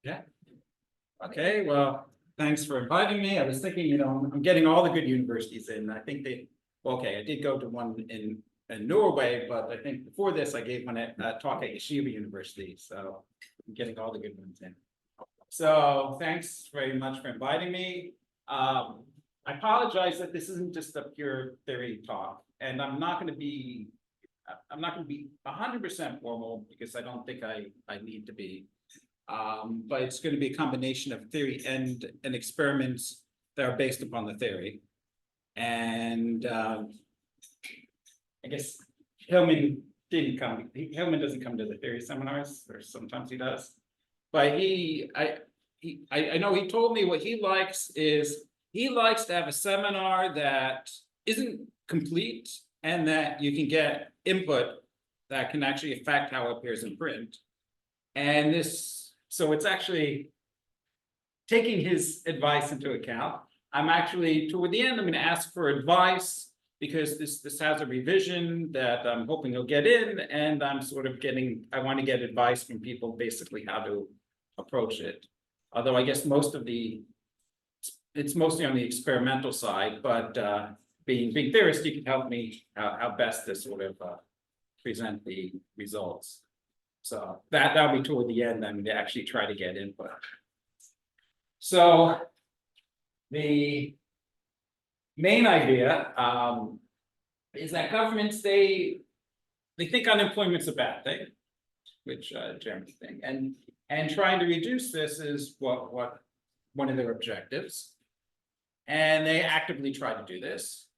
Yeah. Okay, well, thanks for inviting me. I was thinking, I'm getting all the good universities in. I think okay, I did go to one in Norway, but I think before this, I gave one talk at ExeterUniversity. So I'm getting all the good ones in. So thanks very much for inviting me. I apologize that this isn't just a pure theory talk, and I'm not going to be 100% formal because I don't think I need to be. But it's going to be a combination of theory and experiments that are based upon the theory. And I guess Hillman didn't come. Hillman doesn't come to the theory seminars, or sometimes he does. But I know he told me what he likes is he likes to have a seminar that isn't complete and that you can get input that can actually affect how it appears in print. And so it's actually taking his advice into account. I'm actually, toward the end, I'm going to ask for advice because this has a revision that I'm hoping he'll get in, and I'm sort of I want to get advice from people basically how to approach it. Although I guess it's mostly on the experimental side, but being theorist, you can help me how best to sort of present the results. So that'll be toward the end. I'm going to actually try to get input. So the main idea is that governments they think unemployment's a bad thing, which Jeremy think, and trying to reduce this is what one of their objectives, and they actively try to do this,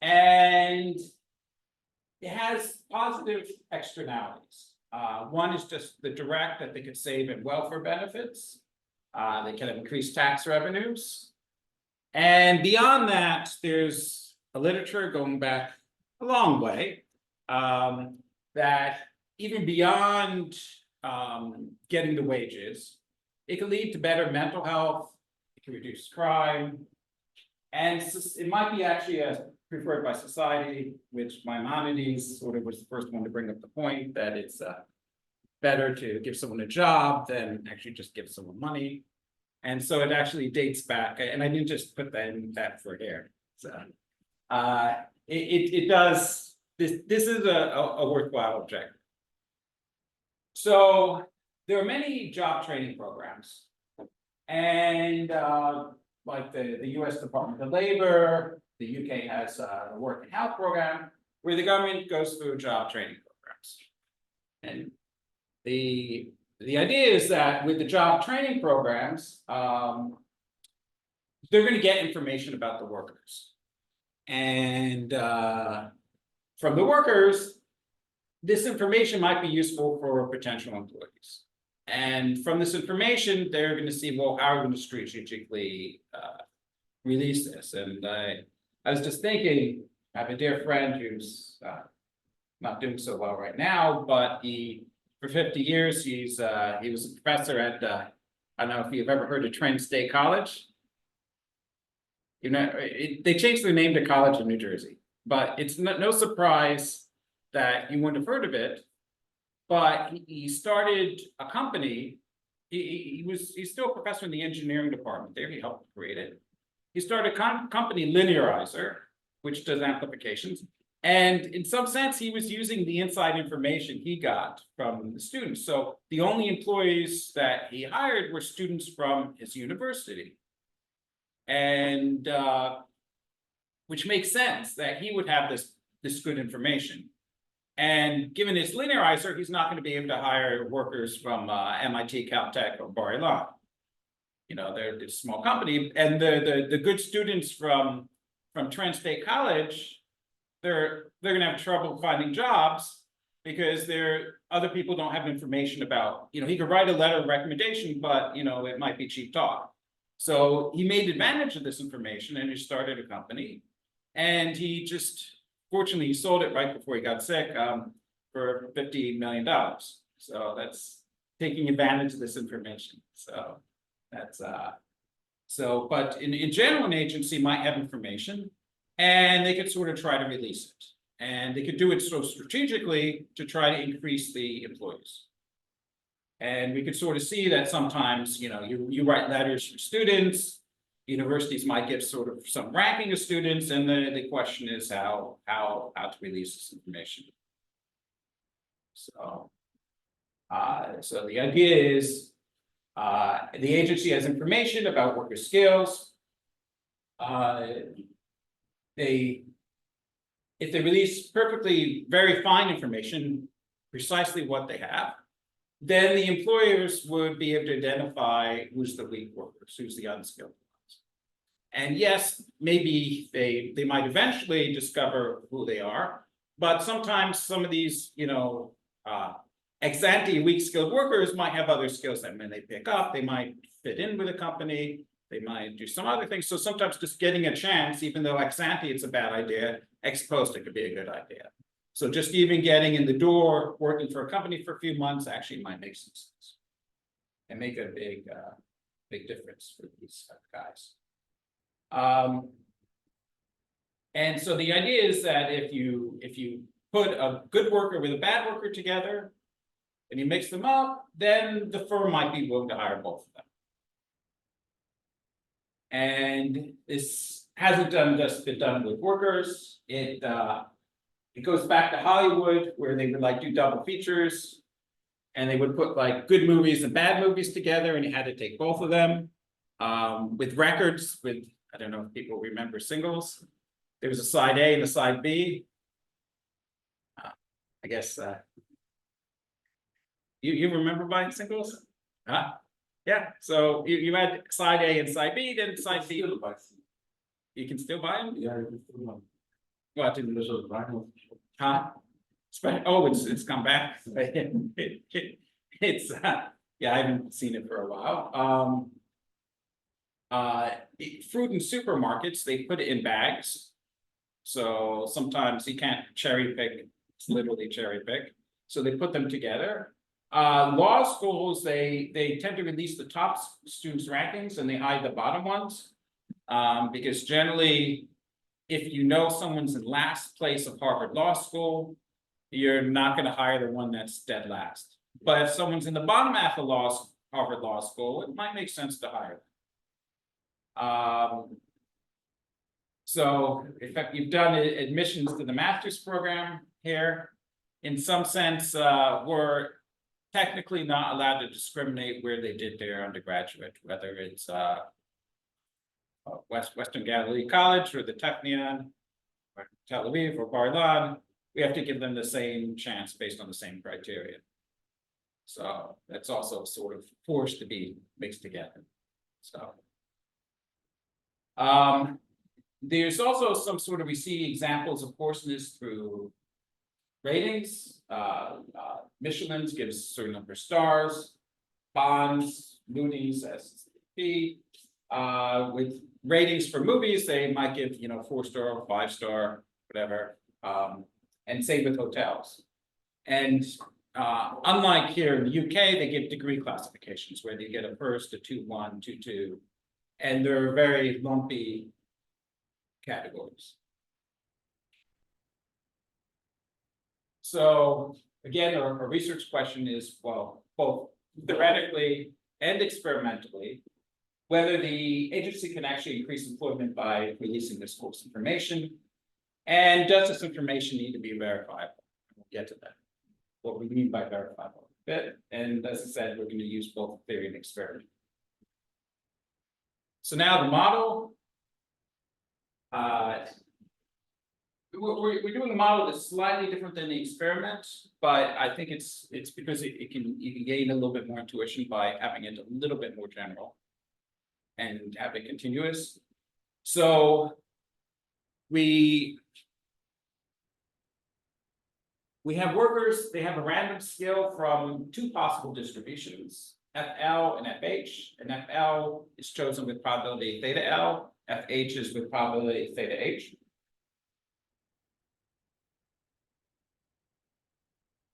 and it has positive externalities. One is just the direct that they could save in welfare benefits. They can have increased tax revenues. And beyond that, there's a literature going back a long way that even beyond getting the wages, it can lead to better mental health, it can reduce crime, and it might be actually preferred by society, which Maimonides sort of was the first one to bring up the point that it's better to give someone a job than actually just give someone money. And so it actually dates back, and I didn't just put that for here. So it does, this is a worthwhile objective. So there are many job training programs, and like the US Department of Labor, the UK has a work and health program where the government goes through job training programs. And the idea is that with the job training programs, they're going to get information about the workers. And from the workers, this information might be useful for potential employees. And from this information, they're going to see, well, how are we going to strategically release this? And I was just thinking, I have a dear friend who's not doing so well right now, but for 50 years, he was a professor at, I don't know if you've ever heard of Trent State College. They changed their name to College of New Jersey, but it's no surprise that you wouldn't have heard of it. But he started a company. He's still a professor in the engineering department there. He helped create it. He started a company, Linearizer, which does amplifications. And in some sense, he was using the inside information he got from the students. So the only employees that he hired were students from his university. And which makes sense that he would have this good information. And given his linearizer, he's not going to be able to hire workers from MIT, Caltech, or Bar-Ilan. They're a small company, and the good students from Trent State College, they're going to have trouble finding jobs because other people don't have information about. He could write a letter of recommendation, but it might be cheap talk. So he made advantage of this information and he started a company, and fortunately, he sold it right before he got sick for $50 million. So that's taking advantage of this information. So that's but in general, an agency might have information, and they could sort of try to release it, and they could do it so strategically to try to increase the employees. And we could sort of see that sometimes, you write letters from students, universities might give sort of some ranking of students, and the question is how to release this information. So, so the idea is, the agency has information about worker skills. If they release perfectly very fine information, precisely what they have, then the employers would be able to identify who's the weak workers, who's the unskilled ones. And yes, maybe they might eventually discover who they are, but sometimes some of these, ex-ante weak skilled workers might have other skills that when they pick up, they might fit in with a company, they might do some other things. So sometimes just getting a chance, even though ex-ante it's a bad idea, ex post it could be a good idea. So just even getting in the door, working for a company for a few months actually might make some sense and make a big difference for these guys. And so the idea is that if you put a good worker with a bad worker together and you mix them up, then the firm might be willing to hire both of them. And this hasn't just been done with workers. It goes back to Hollywood, where they would do double features, and they would put good movies and bad movies together, and you had to take both of them. With records, I don't know if people remember singles. There was a side A and a side B. I guess you remember buying singles? Huh? Yeah. So you had side A and side B, then side B. You can still buy them? Yeah, you can still buy them. What in the huh? Oh, it's come back. It's yeah, I haven't seen it for a while. Fruit in supermarkets, they put it in bags. So sometimes you can't cherry pick, it's literally cherry pick. So they put them together. Law schools, they tend to release the top students' rankings and they hide the bottom ones. Because generally, if you know someone's in last place of Harvard Law School, you're not going to hire the one that's dead last. But if someone's in the bottom half of Harvard Law School, it might make sense to hire them. So in fact, you've done admissions to the master's program here. In some sense, we're technically not allowed to discriminate where they did their undergraduate, whether it's Western Galilee College or the Technion or Tel Aviv or Bar-Ilan. We have to give them the same chance based on the same criteria. So that's also sort of forced to be mixed together. So there's also some sort of, we see examples of coarseness through ratings. Michelin's gives a certain number of stars, Bonds, Moody's, S&P. With ratings for movies, they might give 4-star or 5-star, whatever. And same with hotels. And unlike here in the UK, they give degree classifications where they get a first, a 2-1, 2-2, and they're very lumpy categories. So again, our research question is, well, both theoretically and experimentally, whether the agency can actually increase employment by releasing this coarse information, and does this information need to be verifiable? We'll get to that, what we mean by verifiable. And as I said, we're going to use both theory and experiment. So now the model. We're doing a model that's slightly different than the experiment, but I think it's because you can gain a little bit more intuition by having it a little bit more general and have it continuous. So we have workers, they have a random scale from 2 possible distributions, FL and FH, and FL is chosen with probability theta L, FH is with probability theta H.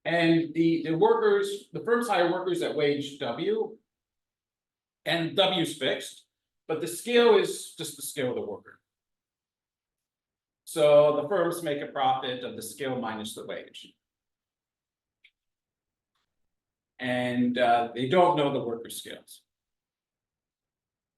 And the firms hire workers at wage W, and W is fixed, but the scale is just the scale of the worker. So the firms make a profit of the scale minus the wage. and they don't know the worker skills.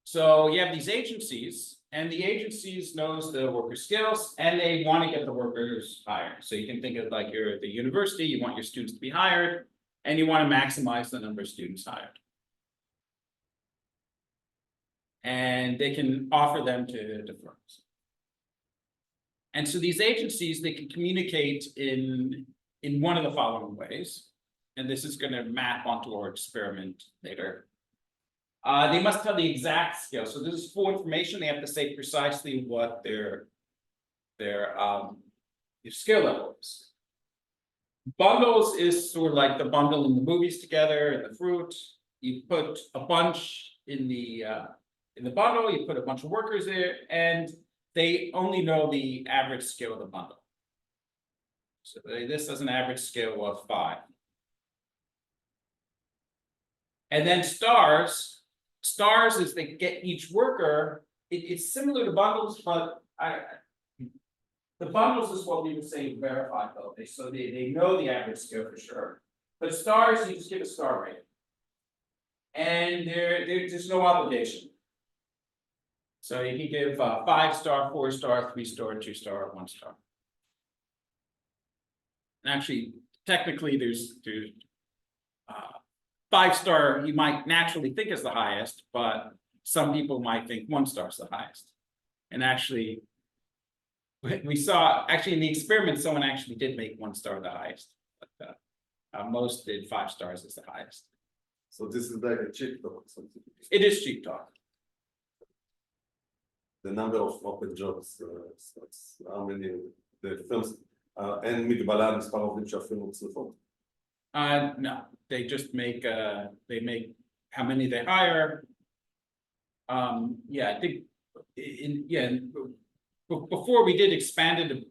So you have these agencies, and the agencies knows the worker skills, and they want to get the workers hired. So you can think of like you're at the university, you want your students to be hired, and you want to maximize the number of students hired. And they can offer them to firms. And so these agencies, they can communicate in one of the following ways. And this is going to map onto our experiment later. They must tell the exact skill. So this is full information. They have to say precisely what their skill level is. Bundles is sort of like the bundle in the movies together and the fruit. You put a bunch in the bundle, you put a bunch of workers there, and they only know the average skill of the bundle. So this has an average skill of 5. And then stars is they get each worker. It's similar to bundles, but the bundles is what we would say verifiability. So they know the average skill for sure. But stars, you just give a star rating. And there's no obligation. So you can give 5-star, 4-star, 3-star, 2-star, 1-star. And actually, technically, there's 5-star you might naturally think is the highest, but some people might think 1-star is the highest. And actually, we saw actually in the experiment, someone actually did make 1-star the highest, but most did 5 stars as the highest. So this is like a cheap talk. It is cheap talk. The number of open jobs, how many the firms, אין מגבלה על מספר עובדים שאפילו צריכות. No, they just make they make how many they hire. Yeah, I think before we did expanded.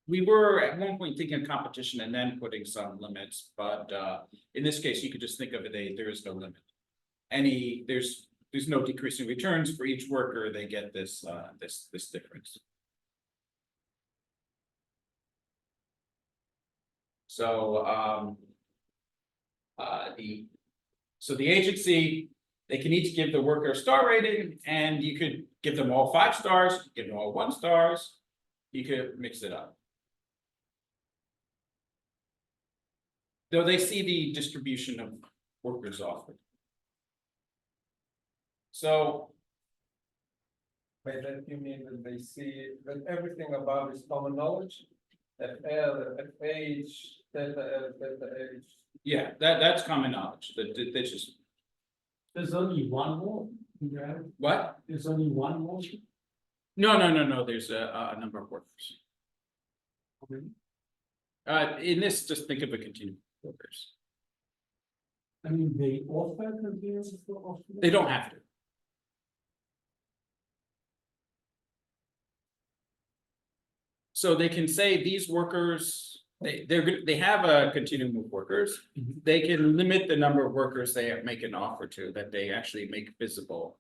We were at one point thinking of competition and then putting some limits, but in this case, you could just think of it, there is no limit. There's no decreasing returns for each worker, they get this this difference. So the agency, they can each give the worker a star rating, and you could give them all 5 stars, give them all 1 stars, you could mix it up. Though they see the distribution of workers offered. So. By that you mean that they see that everything above is common knowledge? FL, FH, delta L, delta H. Yeah, that's common knowledge. That's just. There's only one more. What? There's only one more. No. There's a number of workers. In this, just think of a continuum of workers. I mean, they offer continuous for. They don't have to. So they can say these workers, they have a continuum of workers. They can limit the number of workers they make an offer to that they actually make visible.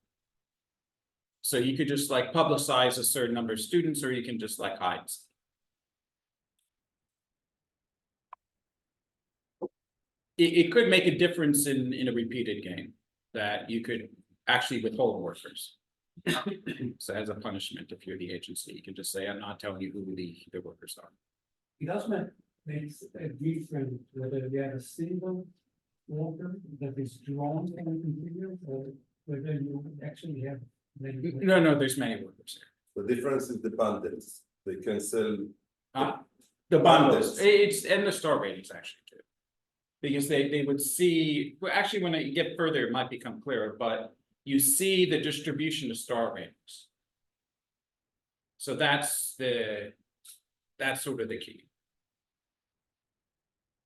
So you could just like publicize a certain number of students, or you can just like hide. It could make a difference in a repeated game that you could actually withhold workers. So as a punishment, if you're the agency, you can just say, I'm not telling you who the workers are. It does make a difference whether you have a single worker that is drawn from a continuum or whether you actually have many. No, there's many workers there. The difference is the bundles. They can sell. The bundles, it's and the star ratings actually too. Because they would see, well, actually, when you get further, it might become clearer, but you see the distribution of star ratings. So that's sort of the key.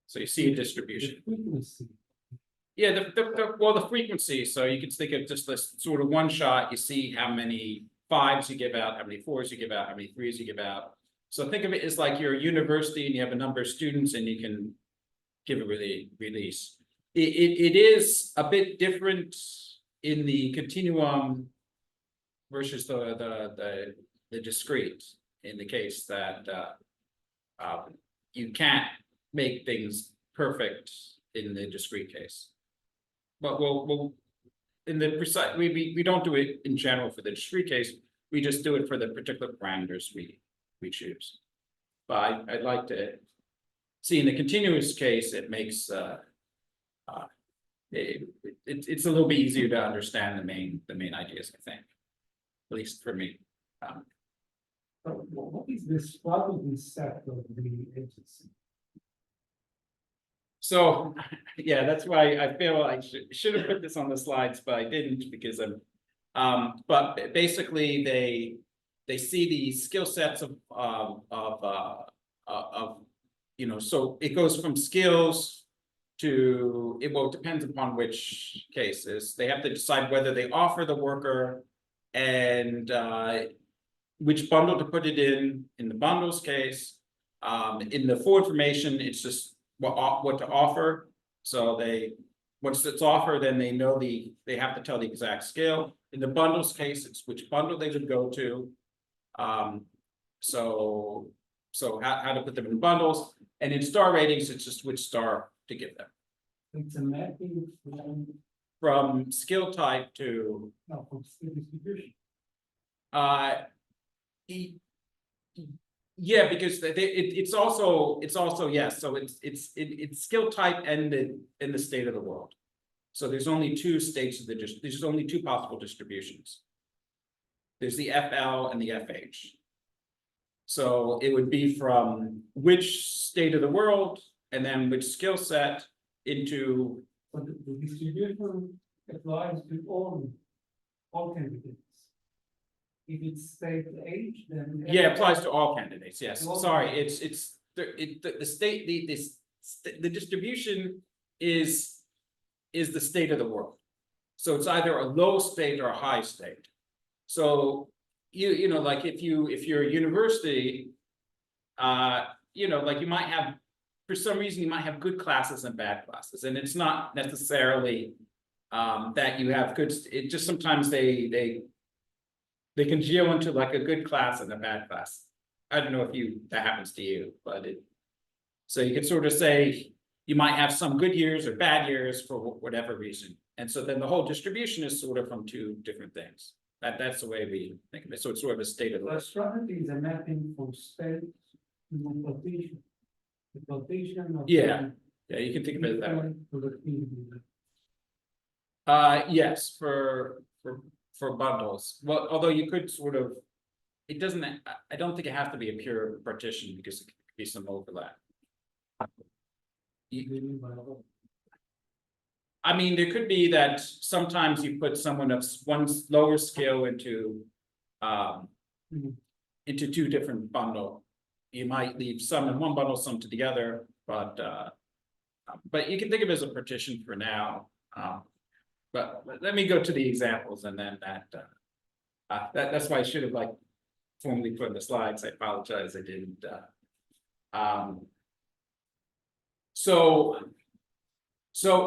So you see a distribution. The frequency. Yeah, the frequency. So you can think of just this sort of one shot. You see how many 5s you give out, how many 4s you give out, how many 3s you give out. So think of it as like you're a university and you have a number of students and you can give a release. It is a bit different in the continuum versus the discrete, in the case that you can't make things perfect in the discrete case. But we'll, in the precise, we don't do it in general for the discrete case, we just do it for the particular parameters we choose. But I'd like to see in the continuous case, it makes, it's a little bit easier to understand the main ideas, I think, at least for me. So what is this probability set of the agency? So, yeah, that's why I feel I should have put this on the slides, but I didn't because but basically they see the skill sets of so it goes from skills to, well, it depends upon which cases. They have to decide whether they offer the worker and which bundle to put it in the bundles case. In the full information, it's just what to offer. So once it's offered, then they know they have to tell the exact scale. In the bundles case, it's which bundle they would go to. So how to put them in bundles, and in star ratings, it's just which star to give them. It's a mapping From skill type to from skill distribution. Yeah, because it's also yes, so it's skill type and the state of the world. So there's only two states of there's only two possible distributions. There's the FL and the FH. So it would be from which state of the world and then which skill set into. But the distribution applies to all candidates. If it's state H, then. Yeah, it applies to all candidates, yes, All sorry, the state, the distribution is the state of the world. So it's either a low state or a high state. So you know, like if you're a university, like you might have, for some reason, you might have good classes and bad classes, and it's not necessarily that you have good, it just sometimes they congeal into like a good class and a bad class. I don't know if that happens to you, but so you could sort of say you might have some good years or bad years for whatever reason. And so then the whole distribution is sort of from two different things. That's the way we think of it. So it's sort of a state of the The strategy is a mapping from state to quotation. The quotation of. Yeah, you can think of it that way. Yes, for bundles. Well, although you could sort of, it doesn't, I don't think it has to be a pure partition because it could be some overlap. I mean, there could be that sometimes you put someone of one lower skill into two different bundle. You might leave some in one bundle, some to the other, but you can think of it as a partition for now. But let me go to the examples and then that's why I should have like formally put in the slides. I apologize, I didn't. So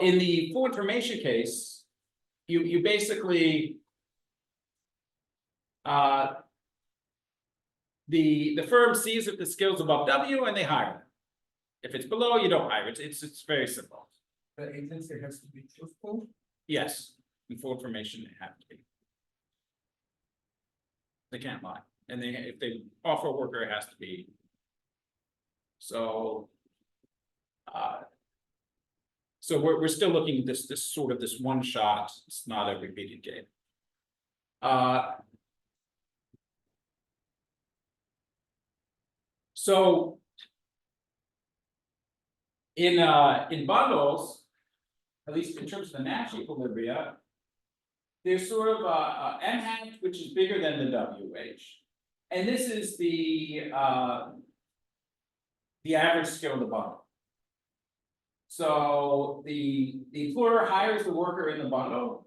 in the full information case, you basically the firm sees if the skill's above W and they hire them. If it's below, you don't hire. It's very simple. The agency has to be truthful. Yes, in full information, they have to be. They can't lie, and if they offer a worker, it has to be. So. So we're still looking at this sort of this one shot. It's not a repeated game. So in bundles, at least in terms of the Nash equilibria, there's sort of a M hat which is bigger than the WH, and this is the average skill of the bundle. So the employer hires the worker in the bundle,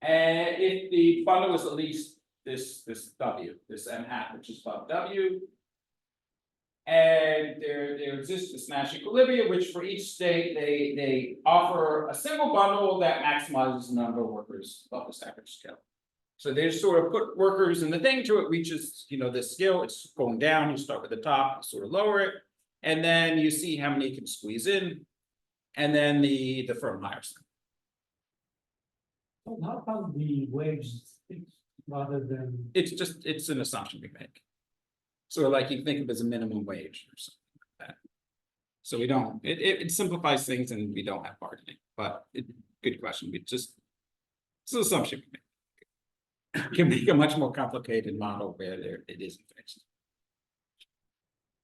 and if the bundle is at least this W, this M hat, which is above W, and there exists this Nash equilibria, which for each state they offer a single bundle that maximizes the number of workers above this average skill. So they just sort of put workers in the thing till it reaches, this skill. It's going down. You start with the top, sort of lower it. And then you see how many can squeeze in. and then the firm hires them. So how come the wage is fixed rather than? It's an assumption we make. So like you think of it as a minimum wage or something like that. So we don't, it simplifies things and we don't have bargaining, but good question, it's an assumption we make. Can make a much more complicated model where it isn't fixed.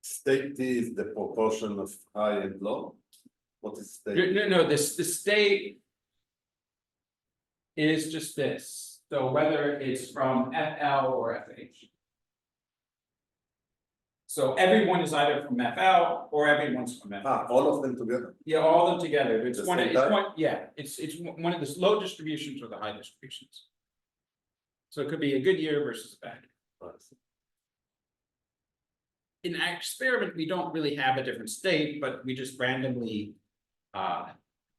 State T is the proportion of high and low. What is state? No, the state is just this, so whether it's from FL or FH. So everyone is either from FL or everyone's from FH. All of them together. Yeah, all of them together, it's The one, same it's type? one, yeah, it's one of the low distributions or the high distributions. So it could be a good year versus a bad year. In our experiment, we don't really have a different state, but we just randomly.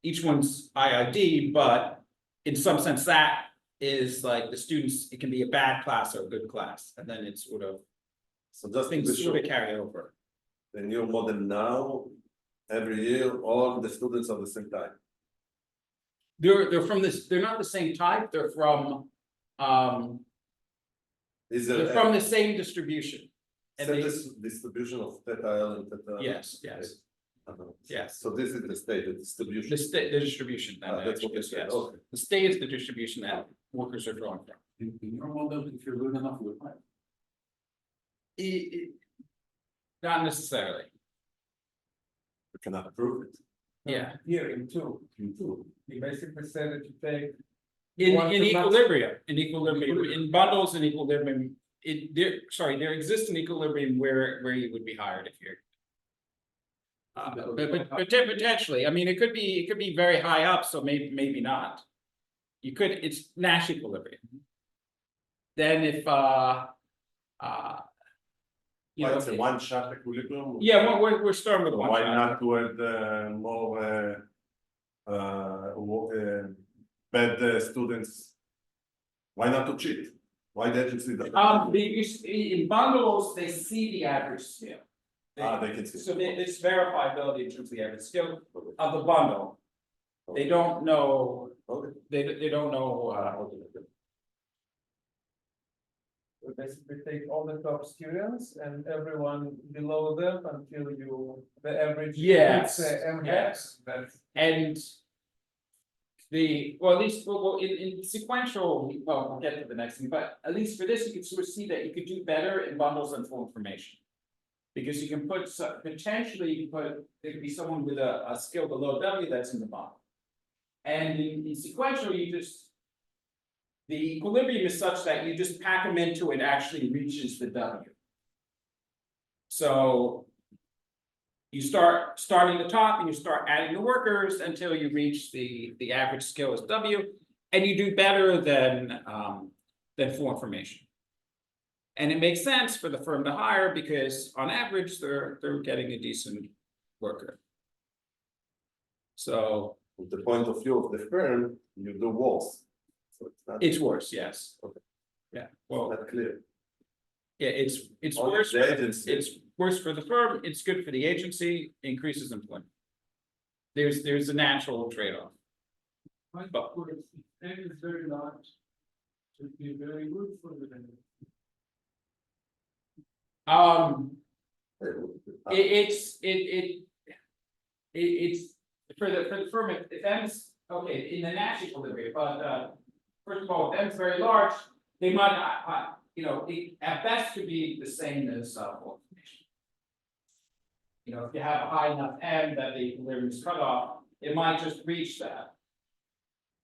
Each one's IID, but in some sense that is like the students, it can be a bad class or a good class, and then it's sort of So just to be things sort sure, of carry over. the new model now, every year, all the students are the same type. They're from this, they're not the same type, they're from Is they're there from the same distribution. And they, distribution of theta L and theta? yes, yes, Uh-huh. yes. So this is the state, the distribution. The state, the distribution. That's what actually, they said, yes. okay. The state is the distribution that workers are drawing from. In your model, if you're good enough, you're fine. Not necessarily, We cannot prove it. yeah, Here in two, you basically said that you take. in One to max- equilibrium, in bundles and equilibrium. There exists an equilibrium where you would be hired if you're. But potentially, I mean, it could be very high up, so maybe not. You could, it's Nash equilibrium. Then if, you know, It's a one-shot equilibrium? yeah, we're starting with one Why shot. not to add more bad students? Why not to cheat? Why the agency? In bundles, they see the average scale. They can see. So it's verifiability in terms of the average scale of the bundle. They don't know, Okay. they don't know, We basically take all the top students and everyone below them until the average. Yes, hits, M yes. That's. and. Well, at least, in sequential, well, we'll get to the next thing, but at least for this, you can sort of see that you could do better in bundles and full information. Because you can put, potentially, there could be someone with a skill below W that's in the bundle. And in sequential, the equilibrium is such that you just pack them into it actually reaches the W. So. You starting the top and you start adding the workers until you reach the average skill is W, and you do better than full information. And it makes sense for the firm to hire because on average, they're getting a decent worker. So From the point of view of the firm, you do worse. So it's worse, yes. Okay. Yeah, well, not clear. yeah, it's Only worse, the agency. it's worse for the firm, it's good for the agency, increases employment. There's a natural trade-off. But of course, if N is very large, should be very good for the vendor. It's for the firm, if M's, okay, in the Nash equilibrium, but first of all, if M's very large, they might not, at best could be the same as full information. If you have a high enough M that the equilibrium is cut off, it might just reach that.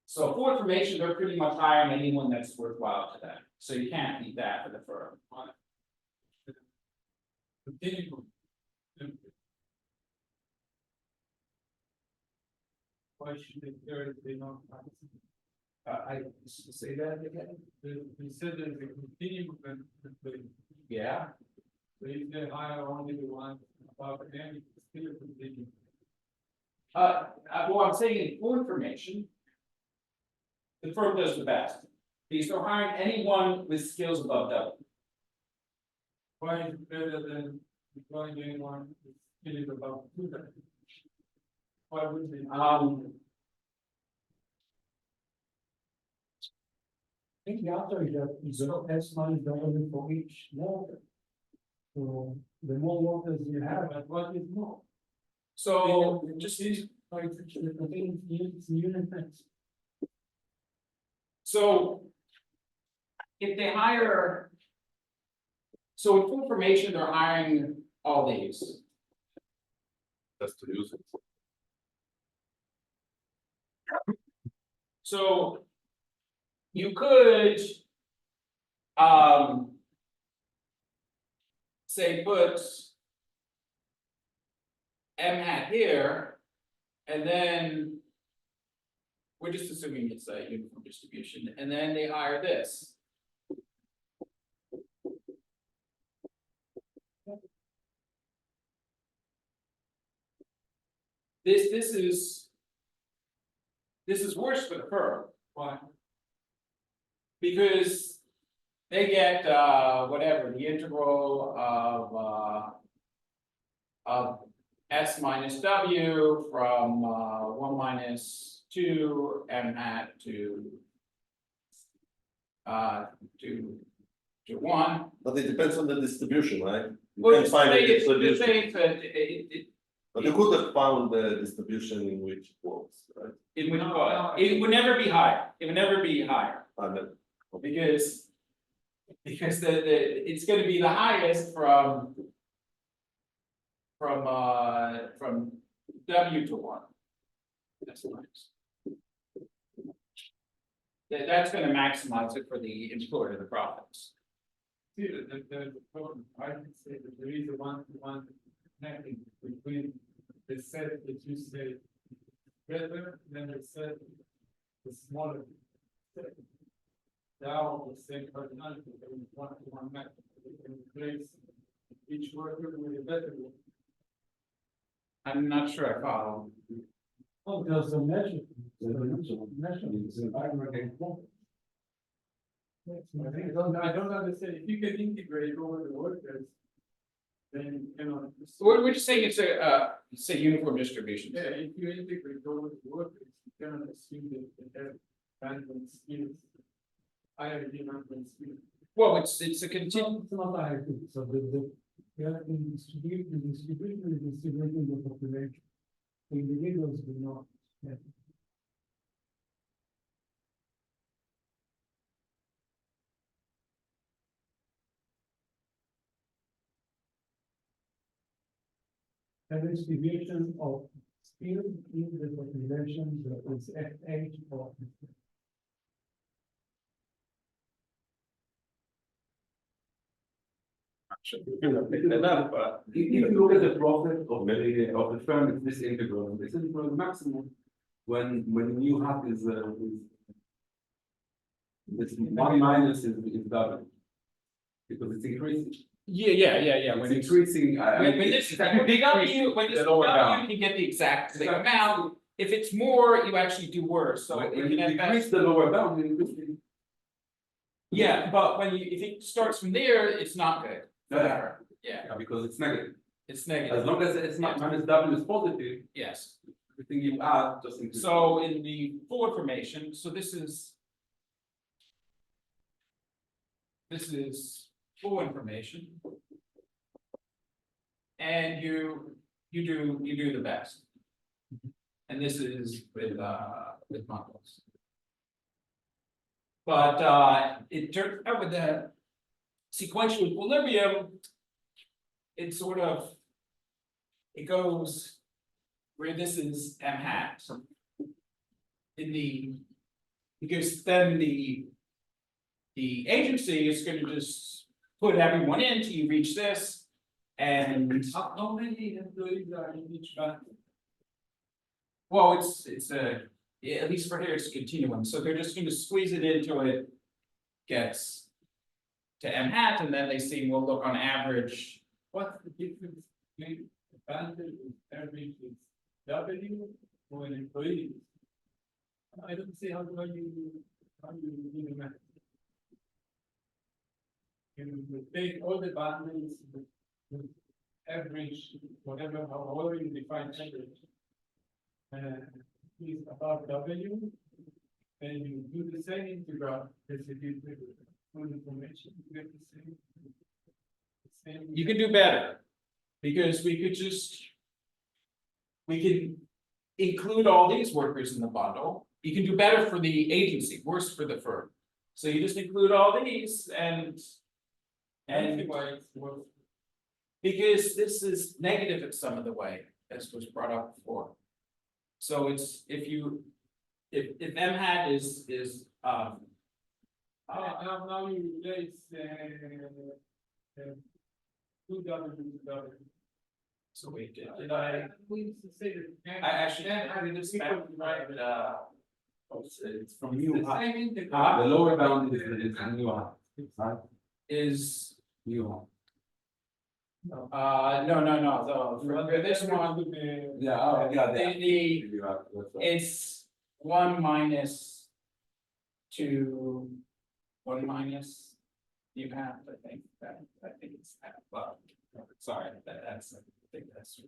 So full information, they're pretty much hiring anyone that's worthwhile to them, so you can't beat that for the firm. Continuum. Why should they not participate? I say that again? We said there's a continuum of Yeah. so if they hire only the one above N, it's still a continuum. Well, I'm saying in full information. The firm does the best, because they're hiring anyone with skills above W. Why is it better than employing anyone with skills above 2? Why would they? I think the answer is that zero S minus W for each worker. So the more workers you have, But what is more? So just these, like, the contains unit tests. So if they hire, so with full formation, they're hiring all these. Just to use it. So you could say put M hat here, and then we're just assuming it's a uniform distribution, and then they hire this. This is worse for the firm. Why? Because they get whatever, the integral of S minus W from 1 minus 2 M hat to 1. But it depends on the distribution, right? You Well, can just find say the it's the distribution, same, that it but you could have found the distribution in which it works, right? would No, it would never be higher, it would never be higher, And then, because the it's gonna be the highest from W to 1. That's nice. That's gonna maximize it for the employer, the profits. See, the problem, I can say that there is a one-to-one connecting between the set that you say better than the set the smaller set. They are all the same personality, there is one-to-one match. You can replace each worker with a better one. I'm not sure I follow. Oh, there's a measure. Measurement. I don't understand, if you can integrate all the workers, then you cannot. We're just saying it's a uniform distribution. Yeah, if you integrate all the workers, you cannot assume that they have random skills. Higher random skills. Well, it's a continu, It's not like, so you have to distribute, the distribution is distributing the population. The individuals do not. Yeah. A distribution of skill in the population that is FH or. If you look at the profit of the firm, it's this integral, this integral maximum. When you have this 1 minus is double. Because it's increasing. yeah, It's increasing. When this W, when this the lower W, bound. you can get the exact same Exactly. amount, if it's more, you actually do worse, so. When if you you have decrease best- the lower bound, you increase the. Yeah, but if it starts from there, it's not good. Yeah. Yeah, Because it's negative. it's As negative, long as it's not Yeah. minus W is positive, yes. everything you add just increases. So in the full information, so this is. This is full information. And you do the best. And this is with models. But it turns out with the sequential equilibrium. It sort of. It goes where this is M hat. In the. Because then the agency is gonna just put everyone in till you reach this. And, How many employees are in each bank? well, it's yeah, at least for here, it's a continuum, so they're just gonna squeeze it into it. Gets to M hat, and then they see, well, look, on average, What's the difference between advantage and average is W or an employee? I don't see how you do the math. You take all the boundaries, the average, whatever, however you define average. is above W, and you do the same integral as you did with full information, you get the same. You can do better. Because we could just. We can include all these workers in the bundle. You can do better for the agency, worse for the firm. So you just include all these and. And because this is negative in some of the way, as was brought up before. So it's, if you, if M hat is, Now you replace, two W to W. so wait, did I? We used to say that. I actually, I did this back, right, It's from It's you, the same integral. the lower bound is new high, right? is, New high. no, for this one, Yeah, oh, yeah, the, You have- that's right. it's 1 minus 2, 1 minus. You have, I think, I think it's that, well, sorry, that's, I think that's.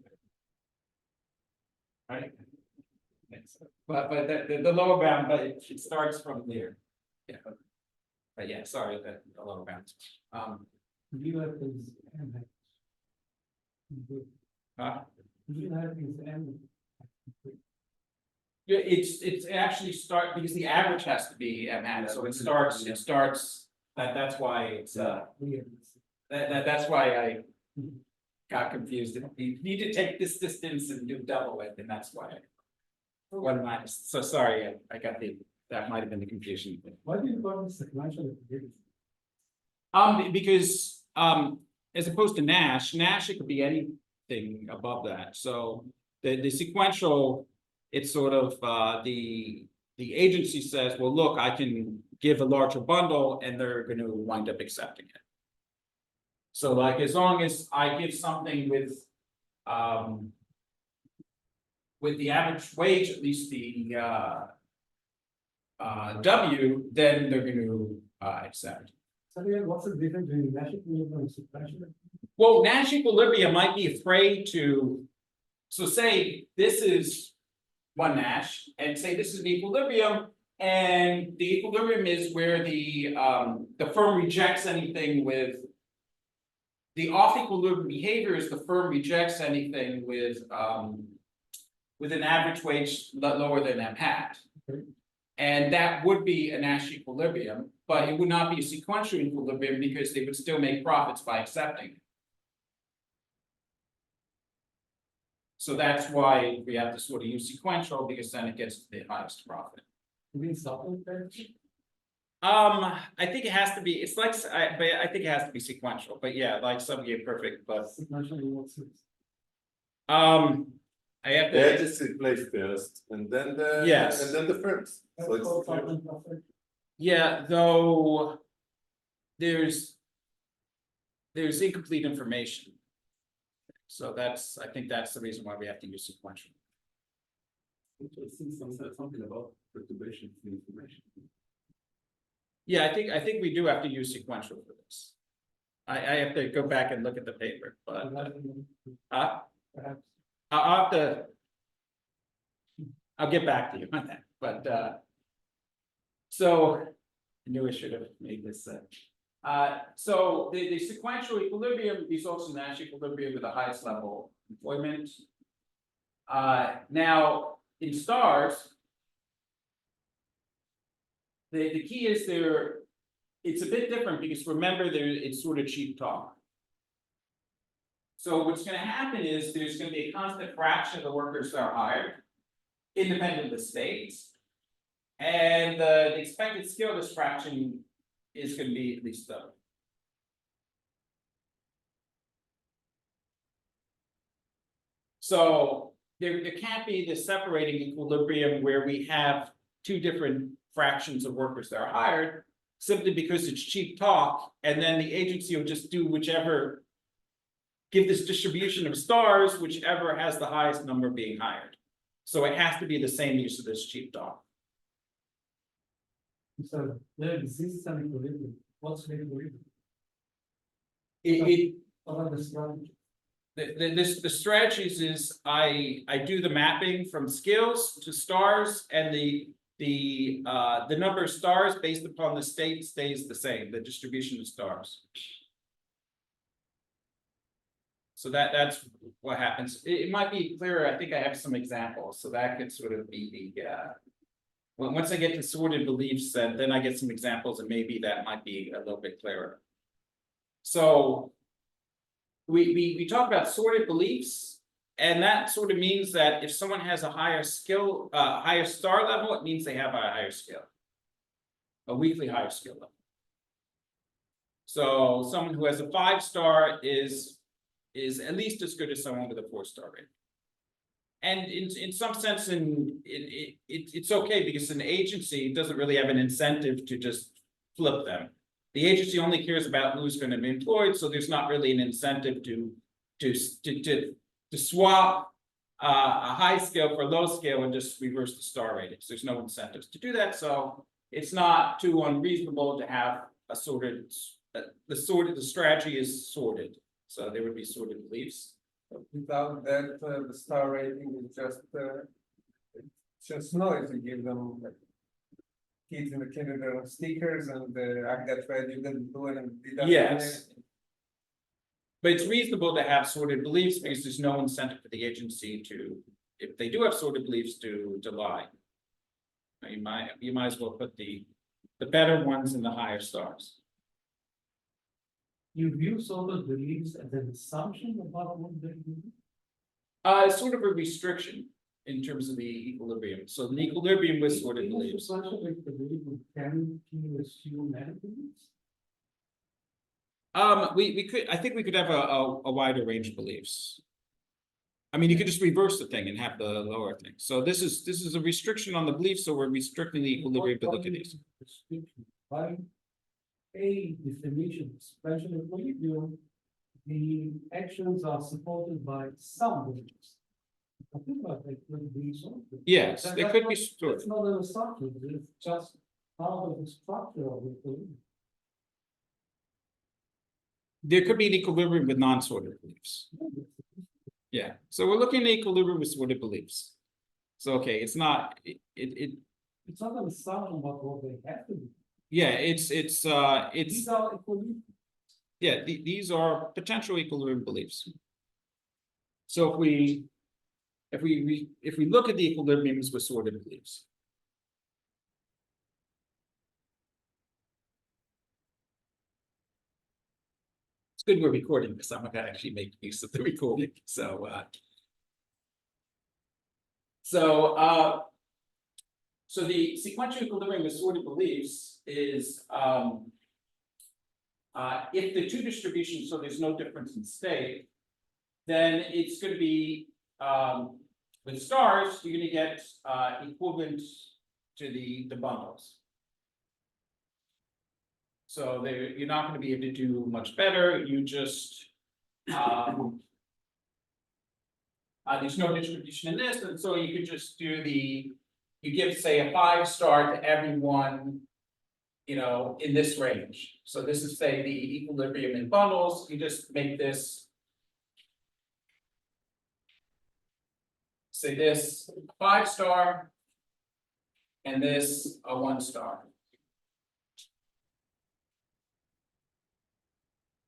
Right? But the lower bound, but it starts from there. Yeah. But yeah, sorry, the lower bound. You have this M hat. You have this M. Yeah, it's actually start, because the average has to be M hat, so it starts, that's why it's, Weird. that's why I. Got confused, you need to take this distance and do double it, and that's why. 1 minus, so sorry, I got that might have been the confusion. Why do you call this sequential? Because, as opposed to Nash, it could be anything above that, so the sequential. It's sort of, the agency says, well, look, I can give a larger bundle and they're gonna wind up accepting it. So like, as long as I give something with the average wage, at least the W, then they're gonna accept. So again, what's the difference between Nash equilibrium and sequential? Well, Nash equilibrium might be afraid to, so say this is 1 Nash, and say this is an equilibrium, and the equilibrium is where the firm rejects anything with. The off equilibrium behavior is the firm rejects anything with an average wage lower than M hat. Okay. And that would be a Nash equilibrium, but it would not be a sequential equilibrium because they would still make profits by accepting it. So that's why we have to sort of use sequential, because then it gets to the highest profit. You mean something there? I think it has to be, it's like, but I think it has to be sequential, but yeah, like some get perfect, but Sequential in what sense? I have The to, agency plays first, and then the. Yes. And then the firms. That's So it's. called Kaplan buffer. yeah, though. There's incomplete information. So I think that's the reason why we have to use sequential. Something about perturbation of information. Yeah, I think we do have to use sequential for this. I have to go back and look at the paper, but Perhaps. I'll have to. I'll get back to you on that, but so I knew I should have made this. So the sequential equilibrium results in Nash equilibrium with the highest level of employment. Now in stars. The key is it's a bit different because remember it's sort of cheap talk. So what's gonna happen is there's gonna be a constant fraction of the workers that are hired, independent of the states. And the expected skill of this fraction is gonna be at least double. So there can't be this separating equilibrium where we have two different fractions of workers that are hired, simply because it's cheap talk, and then the agency will just do whichever. Give this distribution of stars, whichever has the highest number being hired. So it has to be the same use of this cheap talk. So there exists an equilibrium. What's the equilibrium? It What are the strategies? the strategies is I do the mapping from skills to stars, and the number of stars based upon the state stays the same, the distribution of stars. So that's what happens. It might be clearer. I think I have some examples, so that could sort of be the once I get to sorted beliefs, then I get some examples, and maybe that might be a little bit clearer. So we talk about sorted beliefs, and that sort of means that if someone has a higher skill, higher star level, it means they have a higher skill, a weekly higher skill level. So someone who has a 5-star is at least as good as someone with a 4-star rating. And in some sense, it's okay, because an agency doesn't really have an incentive to just flip them. The agency only cares about who's going to be employed, so there's not really an incentive to swap a high scale for low scale and just reverse the star ratings. There's no incentives to do that, so it's not too unreasonable to have a sorted. The strategy is sorted, so there would be sorted beliefs. Without that, the star rating is just noise. You give them like, kids in the kindergarten stickers and I got read, you didn't do it, and it doesn't. Yes. But it's reasonable to have sorted beliefs, because there's no incentive for the agency to, if they do have sorted beliefs, to lie. You might as well put the better ones in the higher stars. You view sorted beliefs as an assumption about what they do? It's sort of a restriction in terms of the equilibrium. So an equilibrium with sorted beliefs. Such a big belief can you assume negative beliefs? We could, I think we could have a wider range of beliefs. I mean, you could just reverse the thing and have the lower thing. So this is a restriction on the belief, so we're restricting the equilibrium to look at these. By a definition, especially when you do, the actions are supported by some beliefs. I think about they could be something. Yes, they could be stored. It's not an assumption, it's just part of the structure of the belief. There could be an equilibrium with non-sorted beliefs. Yeah, so we're looking at equilibrium with sorted beliefs. So, okay, it's not, It's not an assumption about what they have to do. yeah, it's, These are equilibrium. yeah, these are potential equilibrium beliefs. So if we look at the equilibriums with sorted beliefs. It's good we're recording, because I'm gonna actually make use of the recording, so so the sequential equilibrium with sorted beliefs is if the two distributions, so there's no difference in state, then it's going to be with stars, you're going to get equivalent to the bundles. So you're not going to be able to do much better. You just there's no distribution in this, and so you could just do you give, say, a 5-star to everyone, you know, in this range. So this is, say, the equilibrium in bundles. You just make this, say, this 5-star, and this a 1-star.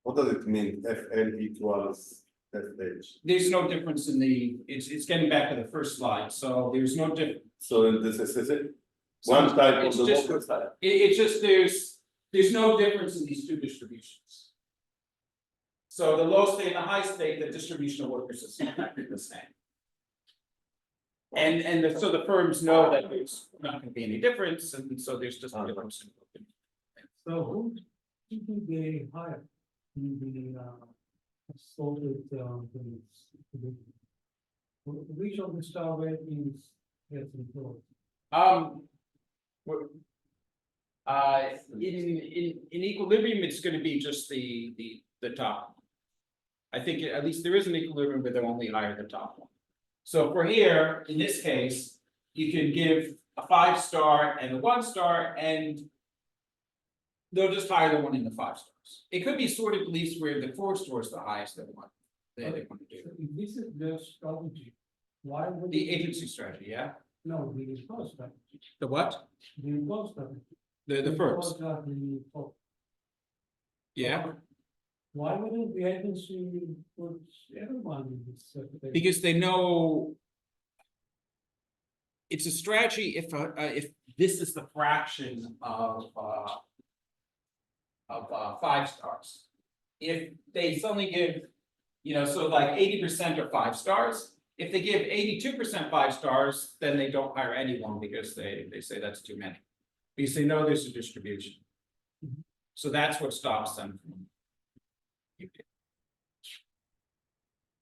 What does it mean, FL equals FH? There's no difference in it's getting back to the first slide, so there's no difference. So this is it? One type of It's the just- local type. It's just there's no difference in these two distributions. So the low state and the high state, the distribution of workers is exactly the same. So the firms know that there's not going to be any difference, and so there's just a difference. So who do they hire in the sorted beliefs? Which of the star ratings gets employed? In equilibrium, it's going to be just the top. I think at least there is an equilibrium, but they'll only hire the top one. So for here, in this case, you can give a 5-star and a 1-star, and they'll just hire the one in the 5 stars. It could be sorted beliefs where the 4-star is the highest of one. they want to do. So if this is their strategy, why would? The agency strategy, yeah? No, the impose strategy, The what? the impose strategy. The firms, Impose that the impose. yeah, Why wouldn't the agency put everyone in this? because they know. It's a strategy if this is the fraction of 5 stars. If they suddenly give, so like 80% are 5 stars. If they give 82% 5 stars, then they don't hire anyone because they say that's too many. Because they know there's a distribution. So that's what stops them from.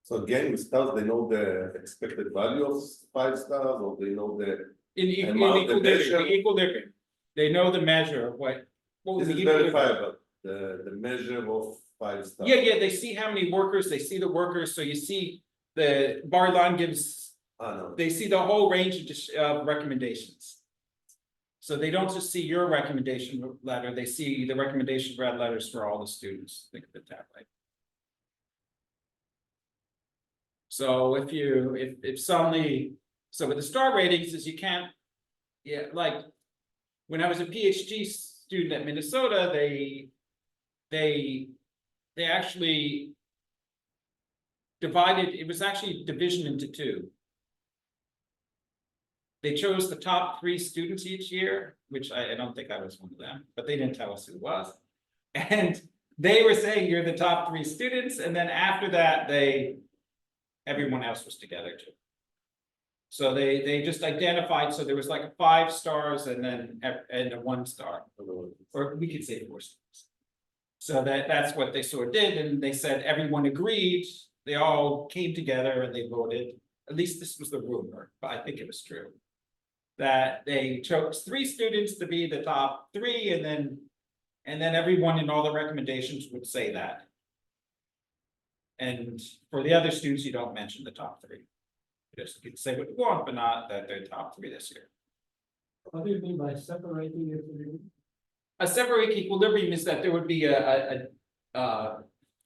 So again, with stars, they know the expected value of 5 stars, or they know the, In amount, the measure. equilibrium, they know the measure of what was this the is equilibrium. verifiable, the measure of 5 stars. Yeah, they see how many workers, they see the workers, so you see the bar line gives, No. they see the whole range of recommendations. So they don't just see your recommendation letter, they see the recommendation red letters for all the students, think of it that way. So if suddenly, so with the star ratings is you can't, yeah, like. When I was a PhD student at Minnesota, they actually divided, it was actually division into 2. They chose the top 3 students each year, which I don't think I was one of them, but they didn't tell us who it was. And they were saying you're the top 3 students, and then after that, everyone else was together too. So they just identified, so there was like 5 stars and then a 1 star, or we could say 4 stars. So that's what they sort of did, and they said everyone agreed, they all came together and they voted, at least this was the rumor, but I think it was true. That they chose 3 students to be the top 3, and then everyone in all the recommendations would say that. And for the other students, you don't mention the top 3. Just you can say what you want, but not that they're top 3 this year. What do you mean by separating it? A separate equilibrium is that there would be a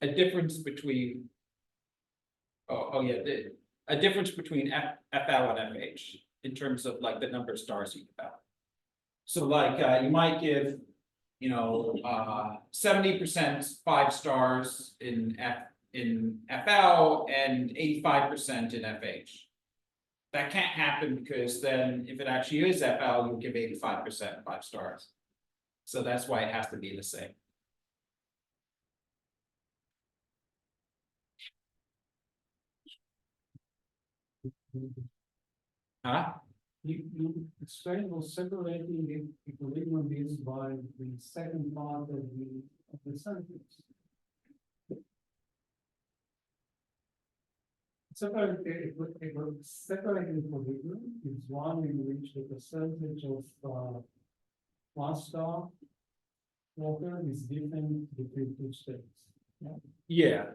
difference between. A difference between FL and FH in terms of like the number of stars you give out. So like you might give, 70% 5 stars in FL and 85% in FH. That can't happen because then if it actually is FL, you'll give 85% 5 stars. So that's why it has to be the same. Huh? You explain was separating the equilibrium is by the second part of the sentence. Separating equilibrium is one in which the percentage of 1 star water is different between 2 states. Yeah.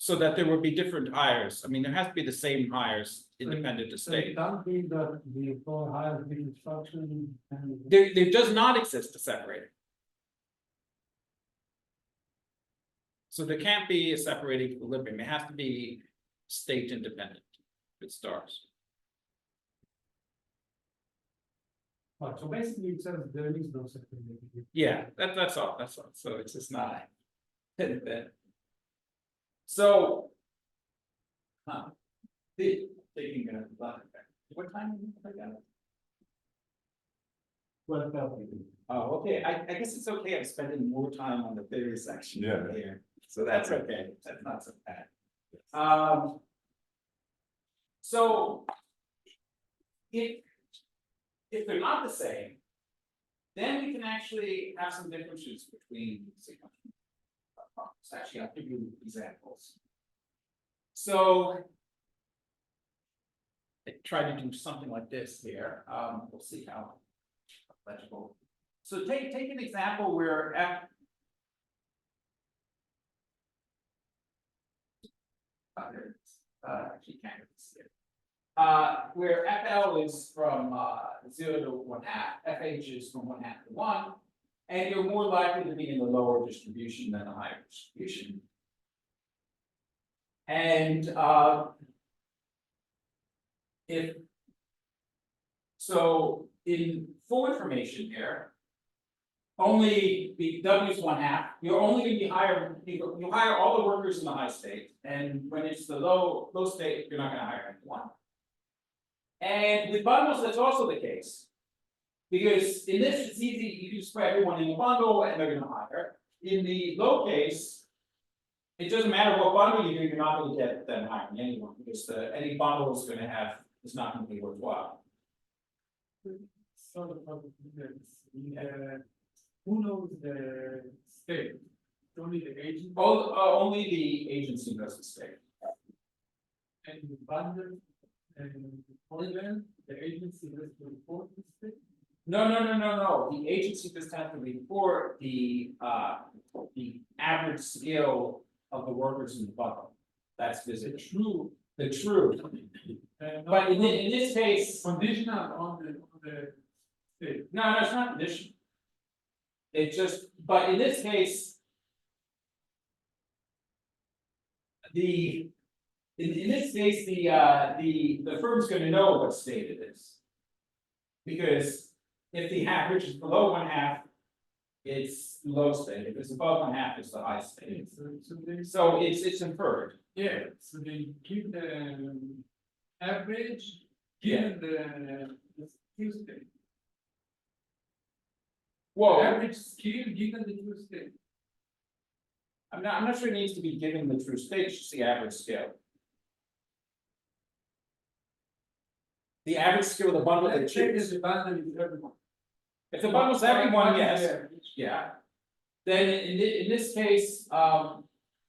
So that there will be different hires. I mean, there has to be the same hires independent of So it state. can't be that the employer hires different function and. There does not exist a separator. So there can't be a separated equilibrium. It has to be state independent with stars. Right, so basically it says there is no separation. Yeah, that's all. So it's just not. So. Taking what time is it? Well, Oh, okay, I guess it's okay, I'm spending more time on the theory section Yeah. here, so that's okay, that's not so bad. So. If they're not the same. Then we can actually have some differences between sequence. Actually, I'll give you examples. So. I try to do something like this here, we'll see how legible. So take an example where actually can't see it. Where FL is from 0 to 1/2, FH is from 1/2 to 1, and you're more likely to be in the lower distribution than the higher distribution. And if. So in full information here. Only the W is 1/2, you're only gonna be hire, you hire all the workers in the high state, and when it's the low state, you're not gonna hire anyone. And with bundles, that's also the case. Because in this, it's easy, you can just put everyone in a bundle and they're gonna hire. In the low case. It doesn't matter what bundle you do, you're not gonna get them hiring anyone, because any bundle is gonna have, is not gonna be worthwhile. So the problem is, who knows the state? Only the agent Only the agency knows the state. and the bundle and only then the agency has to report the state. No, the agency just has to report the average skill of the workers in the bundle. That's The visible. true, The true, but in this case, conditional on the state. no, it's not conditional. It just, but in this case. In this case, the firm's gonna know what state it is. Because if the average is below 1/2. It's low state, if it's above 1/2, it's the high state, So they, so it's inferred. yeah, so they give the average, Yeah. given the true state. Whoa, Average skill given the true state. I'm not sure it needs to be given the true state, it's just the average scale. The average skill of the bundle they Let's say choose. there's a bundle with everyone. If the bundle's everyone, What is yes, there? yeah. Then in this case,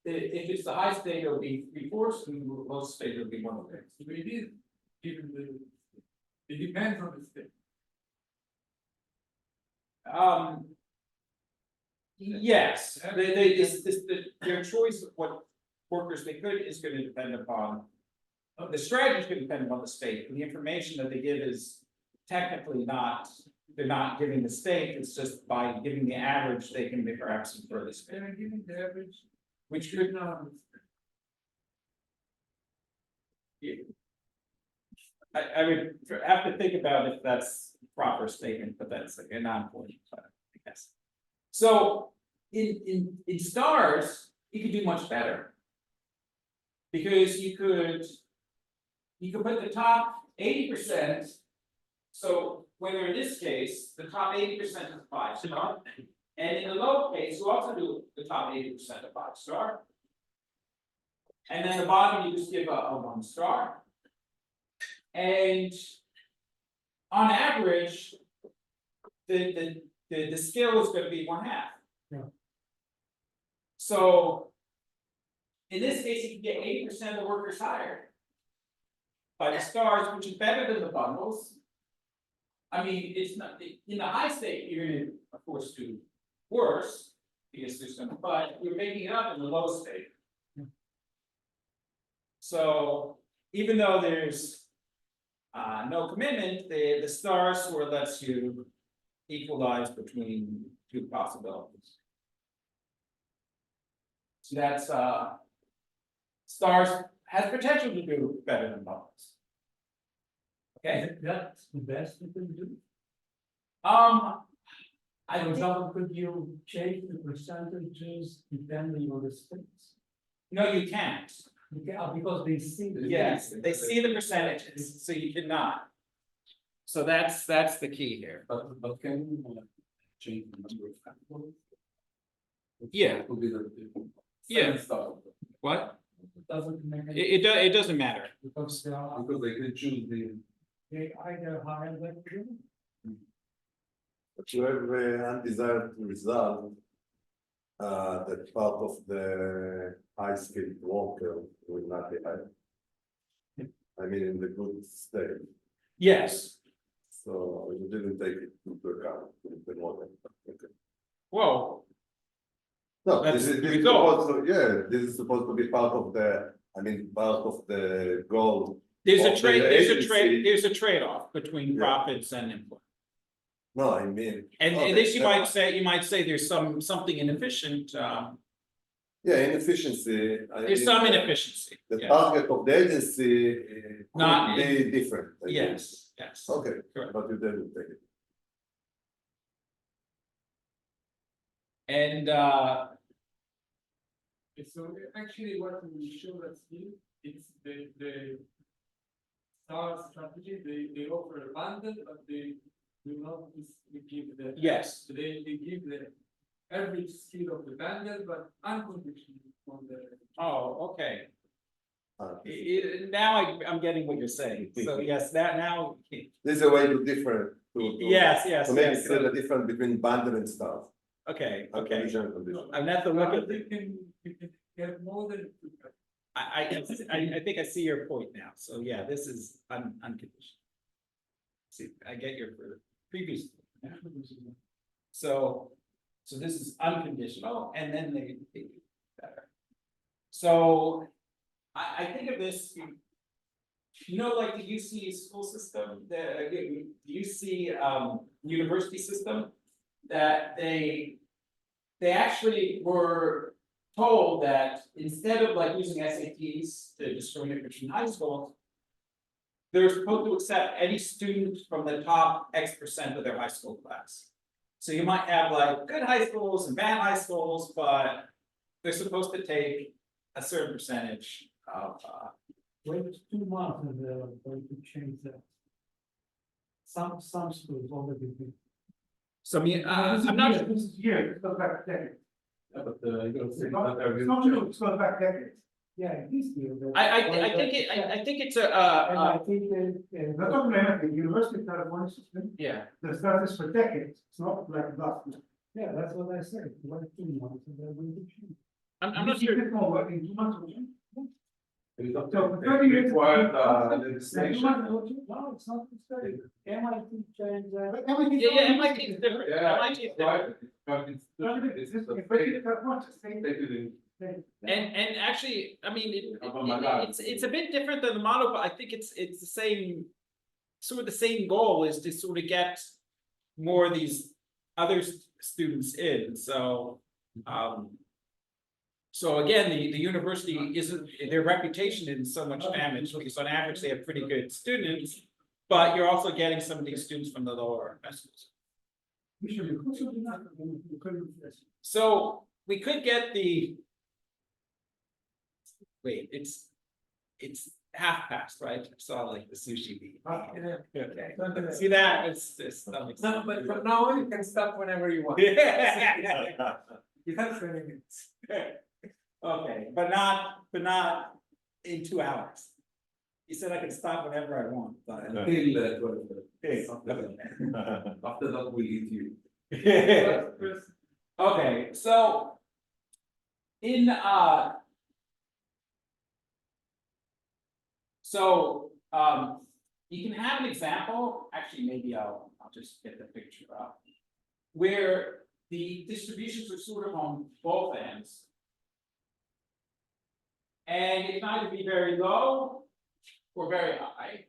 if it's the high state, it'll be 3/4, and the low state, it'll be 1/3. So it is given the, it depends on the state. Yes, their choice of what workers they could is gonna depend upon. The strategy is gonna depend upon the state, and the information that they give is technically not, they're not giving the state, it's just by giving the average, they can perhaps infer the state. They're giving the average, Which given could, on the state. I would have to think about if that's a proper statement, but that's like a non-point, I guess. So in stars, you could do much better. Because you could put the top 80%. So whether in this case, the top 80% is 5-star. And in the low case, you also do the top 80% of 5-star. And then the bottom, you just give a 1-star. And on average, the skill is gonna be 1/2. Yeah. So. In this case, you can get 80% of the workers hired. By the stars, which is better than the bundles. I mean, it's not, in the high state, you're gonna, of course, do worse. Because there's some, but you're making it up in the low state. So, even though there's. No commitment, the stars sort of lets you equalize between two possibilities. So that's stars has potential to do better than bubbles. Okay, That's the best you can do. I For don't, example, could you change the percentages depending on the states? no, you can't. Because they see. Yes, they see the percentages, so you cannot. So that's the key here. But can you change the number of factors? Yeah. Would be the. Yeah. Stuff, What? Doesn't make any. It doesn't matter. Because because they can choose the. they either hire them. But you have undesired result. That part of the high skilled worker will not be hired. I mean, in the good state, Yes, so you didn't take it into account in the model. Okay. whoa, No, That's this the is result. supposed to, yeah, this is supposed to be part of the, I mean, part of the goal. there's a of the trade, agency. there's a trade-off between Yeah. profits and input. No, I mean. And okay, this you never might say, there's something inefficient, Yeah, inefficiency. There's some inefficiency, The yeah. target of the agency Not could be different. I think. Yes, yes. Okay, Correct. but you didn't take it. And So actually what we show us here, it's the star strategy, they offer a bundle, but they do not give the. yes, They give the average skill of the bundle, but unconditional on the. oh, okay. Uh, Now I'm getting what you're saying, so yes, that now, There's a way to different. yes, yes, To make it yes, clear the difference between bundle and stuff. okay, okay. Unconditional and conditional. I'm not the look at, You can get more than. I think I see your point now, so yeah, this is unconditional. See, I get your previous. So this is unconditional, and then they do better. So I think of this, like the UC school system, the UC university system, that they actually were told that instead of like using SATs to discriminate between high schools, they're supposed to accept any student from the top X% of their high school class. So you might have like good high schools and bad high schools, but they're supposed to take a certain percentage of. Wait 2 months and they're going to change that. Some schools already do. So I'm not sure. This is years, it goes back decades. But you don't say It's not not every. new, it goes back decades. Yeah, this year. I think it's And I think that. Not only anything, University of California system, yeah, that started for decades, it's not like last year. Yeah, that's what I said, wait 2 months and they're going to change. I'm not sure. It's more working 2 months. It's not- So for 30 years. Required, No, legislation. it's not the study. MIT changed that. But everything- Yeah, MIT is different. Yeah, MIT is different. but it's. It's just- it's very difficult to say. They didn't. And actually, I mean, Oh my God. it's a bit different than the model, but I think it's the same. Sort of the same goal is to sort of get more of these other students in, so. So again, the university isn't, their reputation isn't so much damaged, because on average, they have pretty good students. But you're also getting some of these students from the lower schools. So we could get the. Wait, it's half past, right? I saw like the sushi beat. Okay, see that, it's this. No, but now you can stop whenever you want. Yeah. You have 20 minutes. Okay, but not in 2 hours. You said I could stop whenever I want, but. Until 12. Okay. After that, we eat you. Okay, so. In So, you can have an example, actually, maybe I'll just get the picture up. Where the distributions are sort of on both ends. And it can either be very low or very high.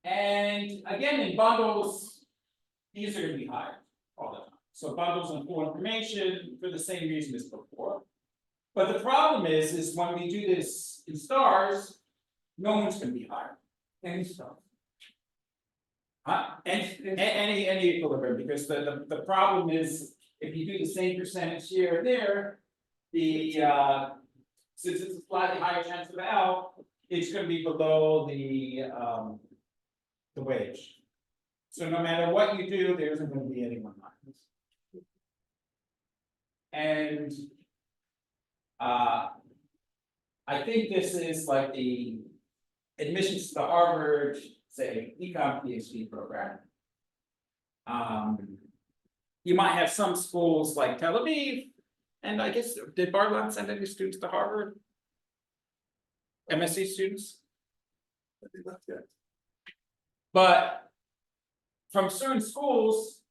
And again, in bundles, these are gonna be higher all the time. So bundles and full information for the same reason as before. But the problem is when we do this in stars, no one's gonna be higher, any star. Any equilibrium, because the problem is, if you do the same percentage here and there, since it's a slightly higher chance of L, it's gonna be below the wage. So no matter what you do, there isn't gonna be anyone higher. And I think this is like the admissions to Harvard, say, econ PhD program. You might have some schools like Tel Aviv, and I guess, did Bar-Ilan send any students to Harvard? MSc students? I did not yet. But from certain schools,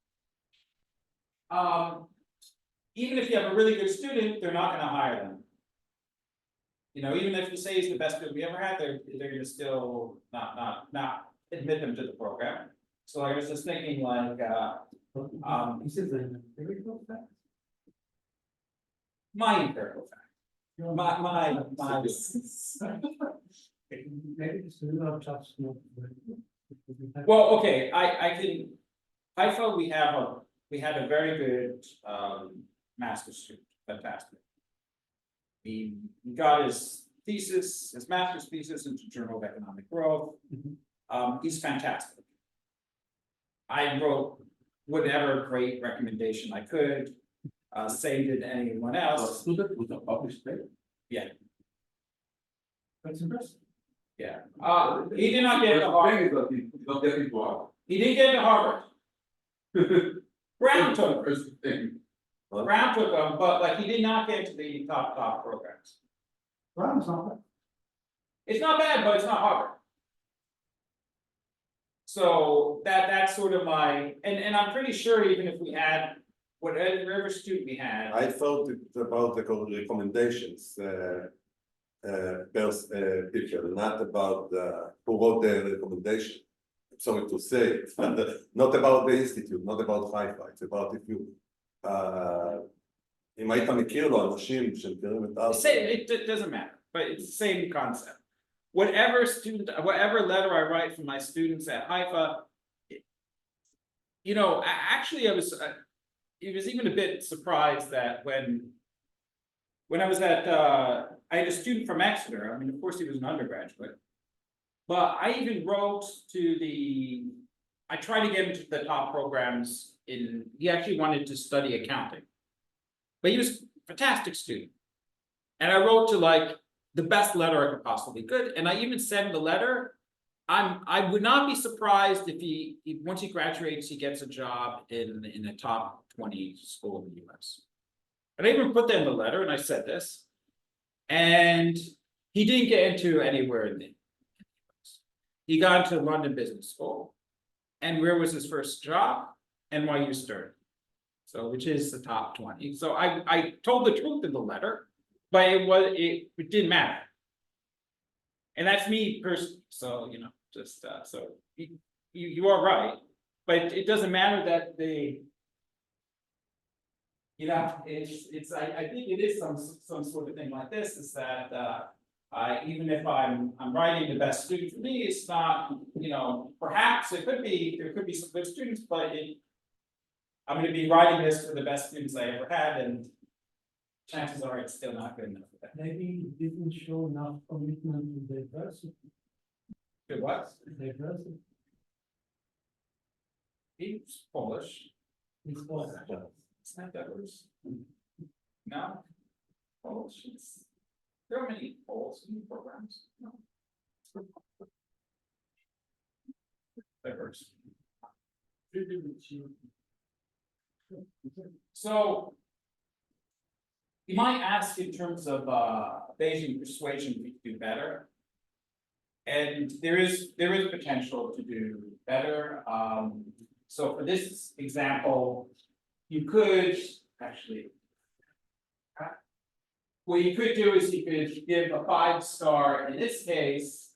even if you have a really good student, they're not gonna hire them. You know, even if you say he's the best student we ever had, they're gonna still not admit them to the program. So I was just thinking like, This is a very close fact. my empirical fact. My. Maybe the student of tough school. Well, okay, I can, Haifa, we had a very good, master's student, fantastic. He got his master's thesis into Journal of Economic Growth. He's fantastic. I wrote whatever great recommendation I could, same did anyone A else, student with a published paper. That's impressive. yeah. He did not get to Harvard, But he's not getting to Harvard. he didn't get to Harvard. Brown took him. First thing. Brown took him, but like he did not get to the top programs. Brown's not bad. It's not bad, but it's not Harvard. So that's sort of my, and I'm pretty sure even if we had, whatever student we had. I thought about the recommendations, people, not about who wrote the recommendation. I'm sorry to say, it, but not about the institute, not about Haifa, it's about if you, אם היית מכיר לו אנשים שמכירים את ארצה. It doesn't matter, but it's the same concept. Whatever letter I write from my students at Haifa, actually I was even a bit surprised that when I was at, I had a student from Exeter, I mean, of course he was an undergraduate. But I even wrote I tried to get him to the top programs he actually wanted to study accounting. But he was a fantastic student. And I wrote to like the best letter I could possibly could, and I even sent him the letter. I would not be surprised if once he graduates, he gets a job in a top 20 school in the US. And I even put that in the letter, and I said this, and he didn't get into anywhere in the US. He got into London Business School, and where was his first job? NYU Stern, so which is the top 20. So I told the truth in the letter, but it didn't matter. And that's me personally, so just so you are right, but it doesn't matter that it's I think it is some sort of thing like this, is that even if I'm writing the best student for me, it's not, perhaps there could be some good students, but I'm going to be writing this for the best students I ever had, and chances are it's still not good enough for that. Maybe it didn't show enough commitment to diversity. Good what? Diversity. He's Polish. It's possible. It's not diverse. No. Polish. There are many Poles in programs. No. Diverse. So you might ask in terms of Bayesian persuasion to do better. And there is potential to do better. So for this example, you could actually, what you could do is you could give a 5-star in this case,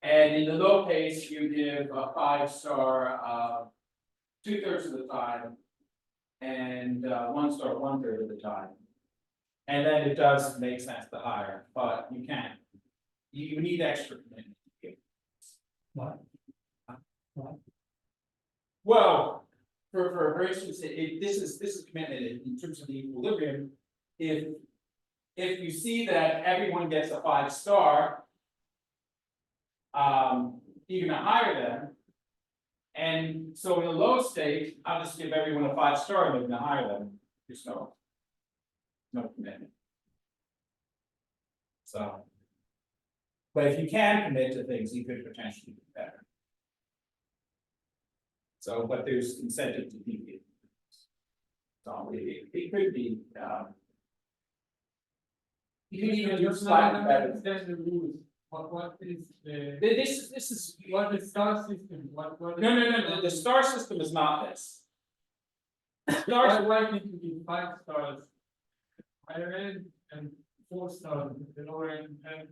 and in the low case, you give a 5-star 2/3 of the time, and 1 star 1/3 of the time. And then it does make sense to higher, but you can't. You need extra commitment. What? Well, for instance, this is commitment in terms of the equilibrium. If you see that everyone gets a 5-star, you're gonna hire them. And so in the low state, I'll just give everyone a 5-star and they're gonna hire them. There's no commitment. So, but if you can commit to things, you could potentially do better. So, but there's incentive to deviate. So it could be, you can even do slightly better. There's the rules. What is the? This is, What is star system? What? no, the star system is not this. Stars, Why need to be 5 stars? Higher end and 4 stars, the lower end, and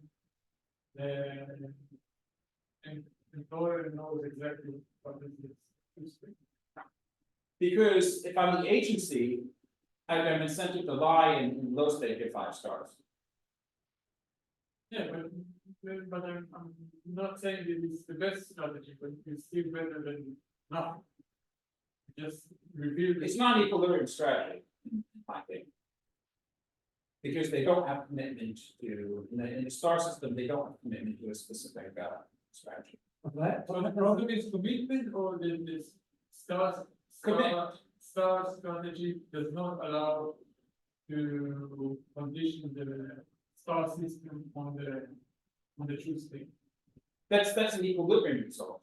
the lower end knows exactly what it is. because if I'm the agency, an incentive to lie and low stake get 5 stars. Yeah, but I'm not saying that it's the best strategy, but it's still better than nothing. Just reveal It's this. not an equilibrium strategy, I think. Because they don't have commitment to, in the star system, they don't have commitment to a specific strategy. Right? So the problem is commitment or this Commit. star strategy does not allow to condition the star system on the true state. That's an equilibrium result.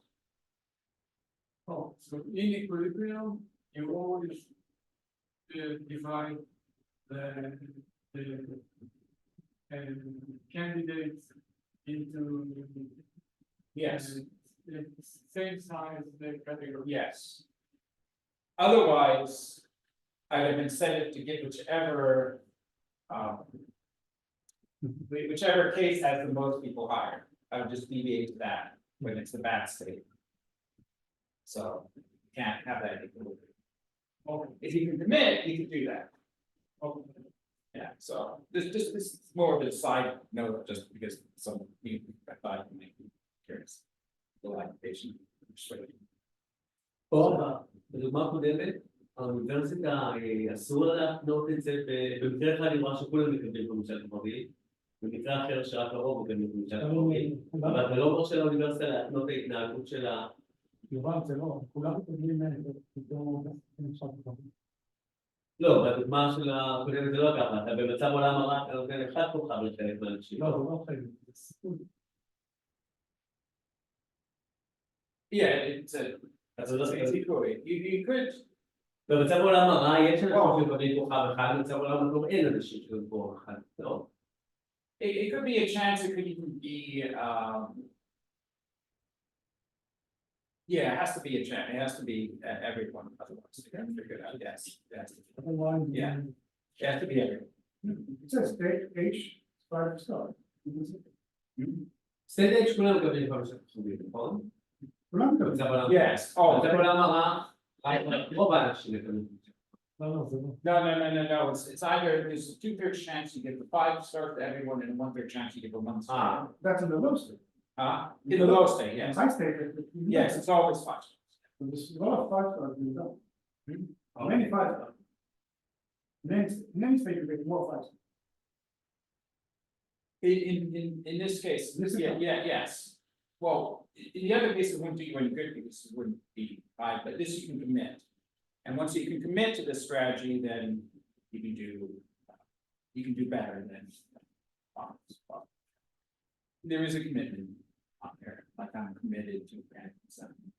Oh, so in equilibrium, you always divide the candidates into Yes, same size the category. yes. Otherwise, I have incentive to get whichever, whichever case has the most people hired. I would just deviate to that when it's the bad state. So you can't have that equilibrium. If you can commit, you can do that. Yeah, so this is more of a side note, just because some people I thought it might be curious. The application. פה, בדוגמה הקודמת, האוניברסיטה אסור לה להתנות את זה, במקרה אחד היא רואה שכולם מקבלים בממשל קרבי, במקרה אחר שרק הרוב מקבלים בממשל קרבי, אבל זה לא אומר של האוניברסיטה להתנות ההתנהגות שלה. יובל, זה לא, כולם מקבלים פתאום עכשיו. לא, בדוגמה של הקודמת זה לא ככה, אתה במצב עולם הרע, אתה נותן אחד כוכב לחלק מהאנשים. לא, זה לא חייב, זה סיכוי. Yeah, it's equally, you could, במצב עולם הרע יש אנשים שמקבלים כוכב אחד, במצב עולם הטוב אין אנשים שמקבלים כוכב אחד, לא? it could be a chance, it could even be, yeah, it has to be a chance, it has to be everyone, otherwise you can figure it out, yes, yes. Otherwise, Yeah. It has to be everyone. It says H 5 star. סטייט אייג' כולם מקבלים 5 כוכבים, נכון? כולם מקבלים. במצב עולם Yes, oh, במצב עולם הרע, רוב האנשים מקבלים. לא, לא, זה לא. no, it's either, there's a 2/3 chance you give the 5 stars to everyone and a 1/3 chance you give a 1 star. That's in the low state. In the low state, In yes, high state, yes, it's always 5 stars. There's a lot of 5 stars you don't. Many 5 stars. In any state, you get more 5 stars. In this case, This is- yeah, yes. Well, in the other case, it wouldn't do you any good because it wouldn't be 5, but this you can commit. And once you can commit to this strategy, then you can do better than. There is a commitment on there, like I'm committed to granting something.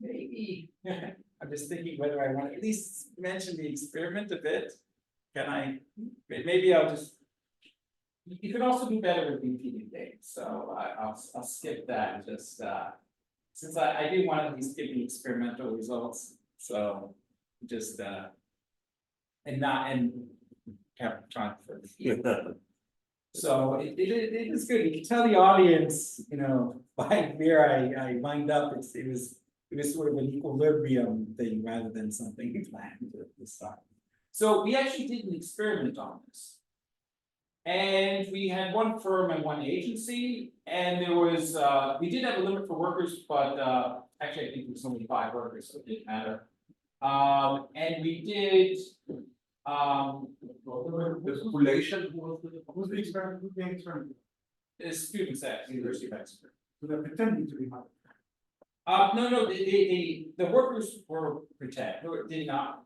Maybe, I'm just thinking whether I want to at least mention the experiment a bit. Can I, maybe I'll just. You could also do better with repeating dates, so I'll skip that, just since I did want to at least give the experimental results, so just and kept trying for. So it is good, you can tell the audience, by where I wind up, it was sort of an equilibrium thing rather than something planned at this time. So we actually did an experiment on this. And we had one firm and one agency, and there was, we did have a limit for workers, but actually I think it was only 5 workers, so it didn't matter. And we did, The population Who's the experiment? Who's the experiment? students at University of Exeter. So they're pretending to be high. No, the workers were pretend, did not.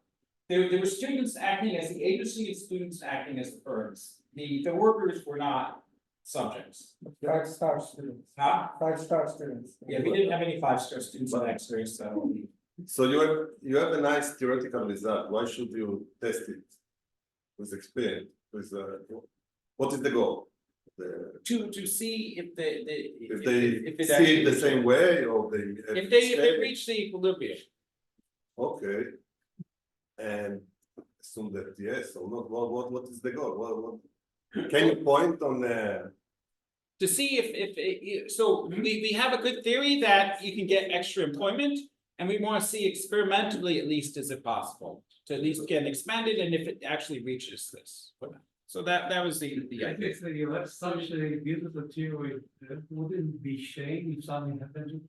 There were students acting as the agency and students acting as the firms. The workers were not subjects. 5-star students, Huh? 5-star students. Yeah, we didn't have any 5-star students at Exeter, so. So you have a nice theoretical result, why should you test it? With experience, what is the goal? To see if If they it see it the same way or they. If they reach the equilibrium. Okay. And assume that yes or not, what is the goal? What? Can you point on To see if so we have a good theory that you can get extra employment And we want to see experimentally, at least, is it possible to at least get expanded, and if it actually reaches this. So that was the idea. So you have such a beautiful theory, wouldn't it be shame if something happened?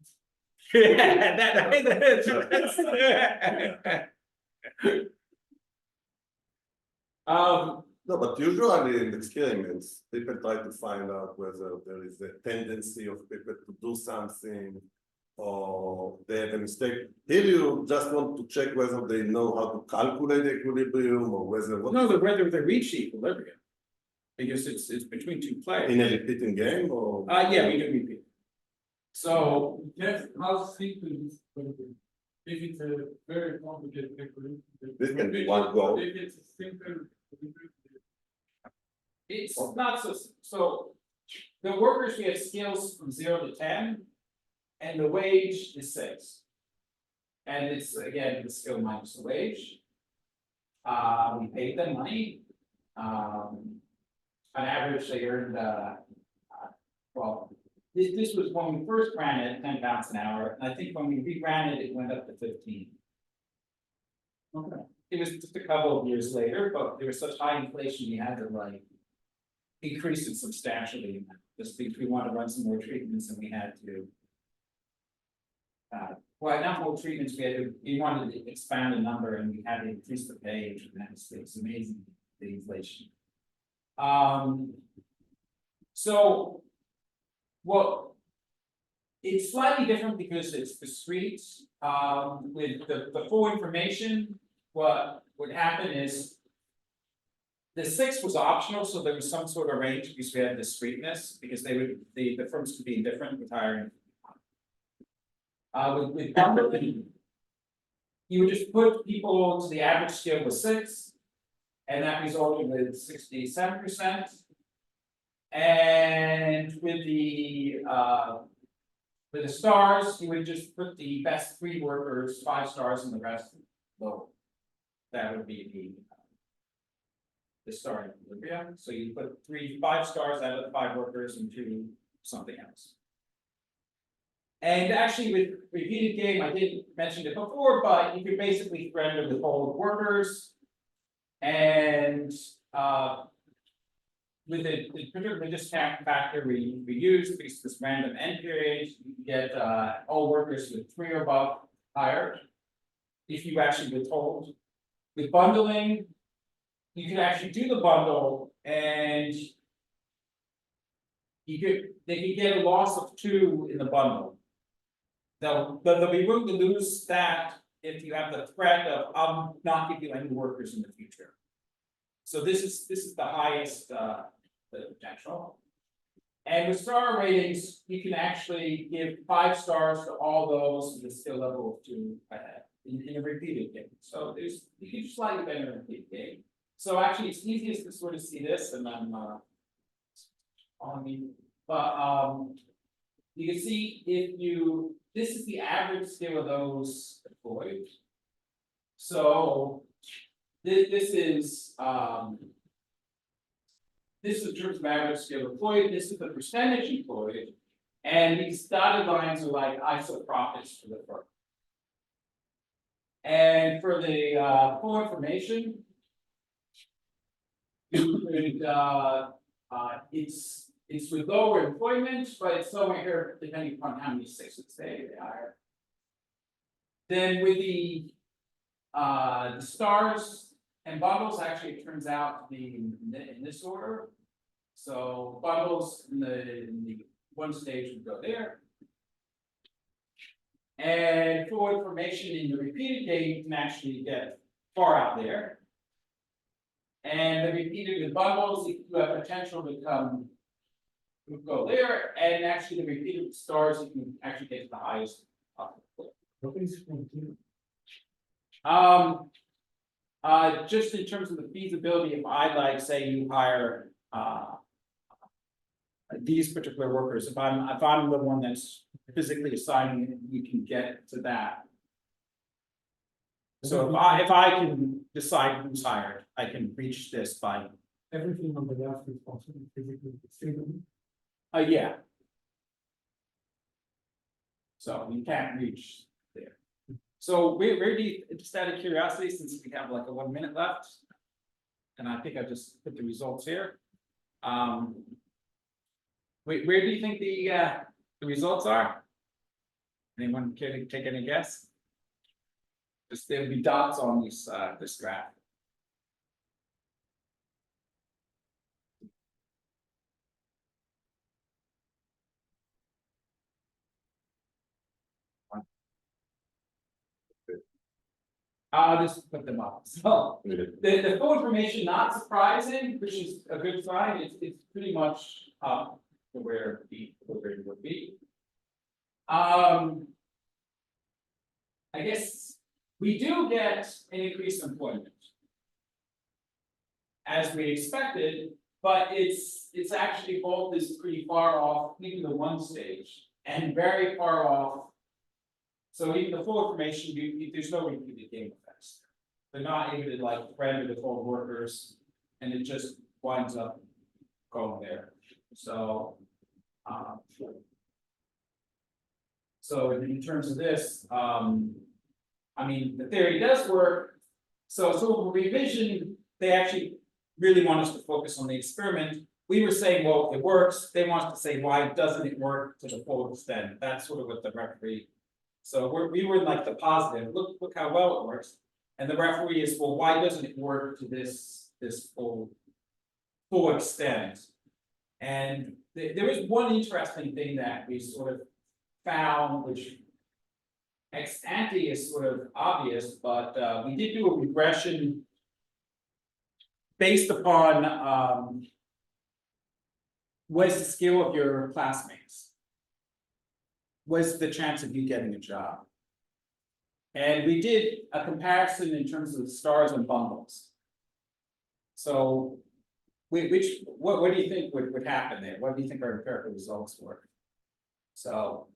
No, but usually in experiments, people try to find out whether there is a tendency of people to do something or they have a mistake. Here you just want to check whether they know how to calculate the equilibrium or whether No, whether they reach equilibrium. Because it's between two players. in a repeating game or. Yeah, we do repeat. So, Yes, how simple is going to be? If it's a very complicated equilibrium. This can be one goal. If it's a simple. it's not so, the workers, we have scales from 0 to 10. And the wage is 6. And it's again, the skill minus the wage. We paid them money. On average, they earned, well, this was when we first ran it, 10 pounds an hour, and I think when we re-ran it, it went up to 15. Okay. It was just a couple of years later, but there was such high inflation, we had to like increase it substantially. Just because we wanted to run some more treatments and we had to. Well, not more treatments, we wanted to expand the number and we had to increase the pay tremendously. It's amazing, the inflation. So, well, it's slightly different because it's discrete. With the full information, what would happen is the 6 was optional, so there was some sort of range because we had discreteness, because the firms could be different with hiring. With bundling, you would just put people to the average scale was 6, and that resulted with 67%. And with the stars, you would just put the best 3 workers, 5 stars, and the rest low. That would be the starting equilibrium. So you put 5 stars out of the 5 workers into something else. And actually, with repeated game, I didn't mention it before, but you could basically render the whole workers. And with the particular discount factor we use, because this random end period, you get all workers with 3 or above hired. If you actually withhold. With bundling, you can actually do the bundle and they could get a loss of 2 in the bundle. There'll be room to lose that if you have the threat of I'll not give you any workers in the future. So this is the highest the potential. And with star ratings, you can actually give 5 stars to all those with a skill level of 2 ahead in a repeated game. So you can just slightly better in a repeated game. So actually, it's easiest to sort of see this, and then on me, but you can see this is the average skill of those deployed. So this is in terms of average skill deployed. This is the percentage employed, and these dotted lines are like ISO profits for the firm. And for the full information, it's with lower employment, but it's somewhere here depending upon how many 6s they hire. Then with the stars and bundles, actually it turns out to be in this order. So bundles in the one stage would go there. And full information in the repeated game, you can actually get far out there. And the repeated with bundles, you have potential to go there, and actually the repeated with stars, you can actually get to the highest. What is frontier? Just in terms of the feasibility, if I like, say you hire these particular workers, if I'm the one that's physically assigning it, you can get to that. So if I can decide who's hired, I can reach this by. Everything on the left is possible physically, extremely. Yeah. So you can't reach there. So where do you, just out of curiosity, since we have like a 1 minute left. And I think I just put the results here. Where do you think the results are? Anyone care to take any guess? Just there'll be dots on this graph. I'll just put them up. So the full information, not surprising, which is a good sign. It's pretty much up to where it would be. I guess we do get an increased employment, as we expected, but it's actually both is pretty far off, even the one stage, and very far off. So even the full information, there's no repeated gain effects. They're not able to like render the full workers, and it just winds up going there. So, so in terms of this, I mean, the theory does work. So revision, they actually really want us to focus on the experiment. We were saying, well, it works. They want us to say, why doesn't it work to the full extent? That's sort of what the referee. So we were like the positive. Look how well it works. And the referee is, well, why doesn't it work to this full extent? And there is one interesting thing that we sort of found, which ex ante is sort of obvious, but we did do a regression based upon what is the skill of your classmates? What's the chance of you getting a job? And we did a comparison in terms of stars and bundles. So what do you think would happen there? What do you think our empirical results were? So,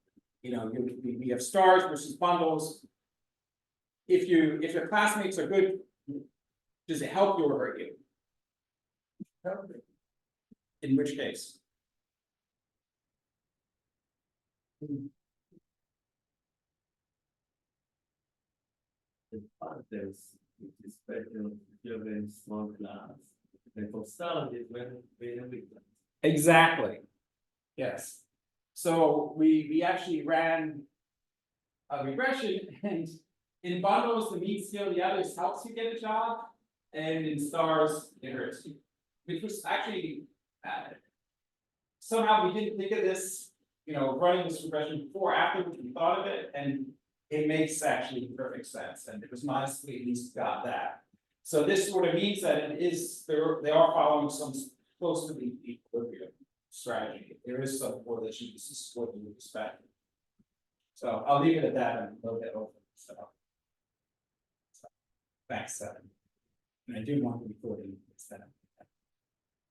you know, we have stars versus bundles. If your classmates are good, does it help you or hurt you? In which case? There's this spectrum of children, small class, and for some, it went very big. Exactly. Yes. So we actually ran a regression, and in bundles, the mean skill of the others helps you get a job, and in stars, it hurts you. Which was actually somehow we didn't think of this, you know, running this regression before, after we thought of it, and it makes actually perfect sense, and it was nice we at least got that. So this sort of means that it is they are following some close to the equilibrium strategy. There is some correlation. This is what you would expect. So I'll leave it at that and look at over. So thanks, and I do want to record it.